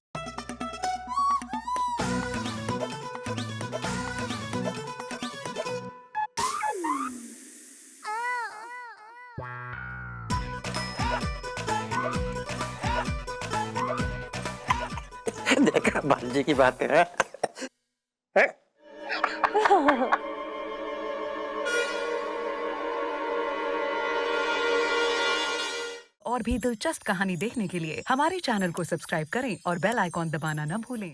S5: देखा भांजी की बात है?
S14: और भी दिलचस्प कहानी देखने के लिए हमारे चैनल को सब्सक्राइब करें और बेल आइकॉन दबाना न भूलें।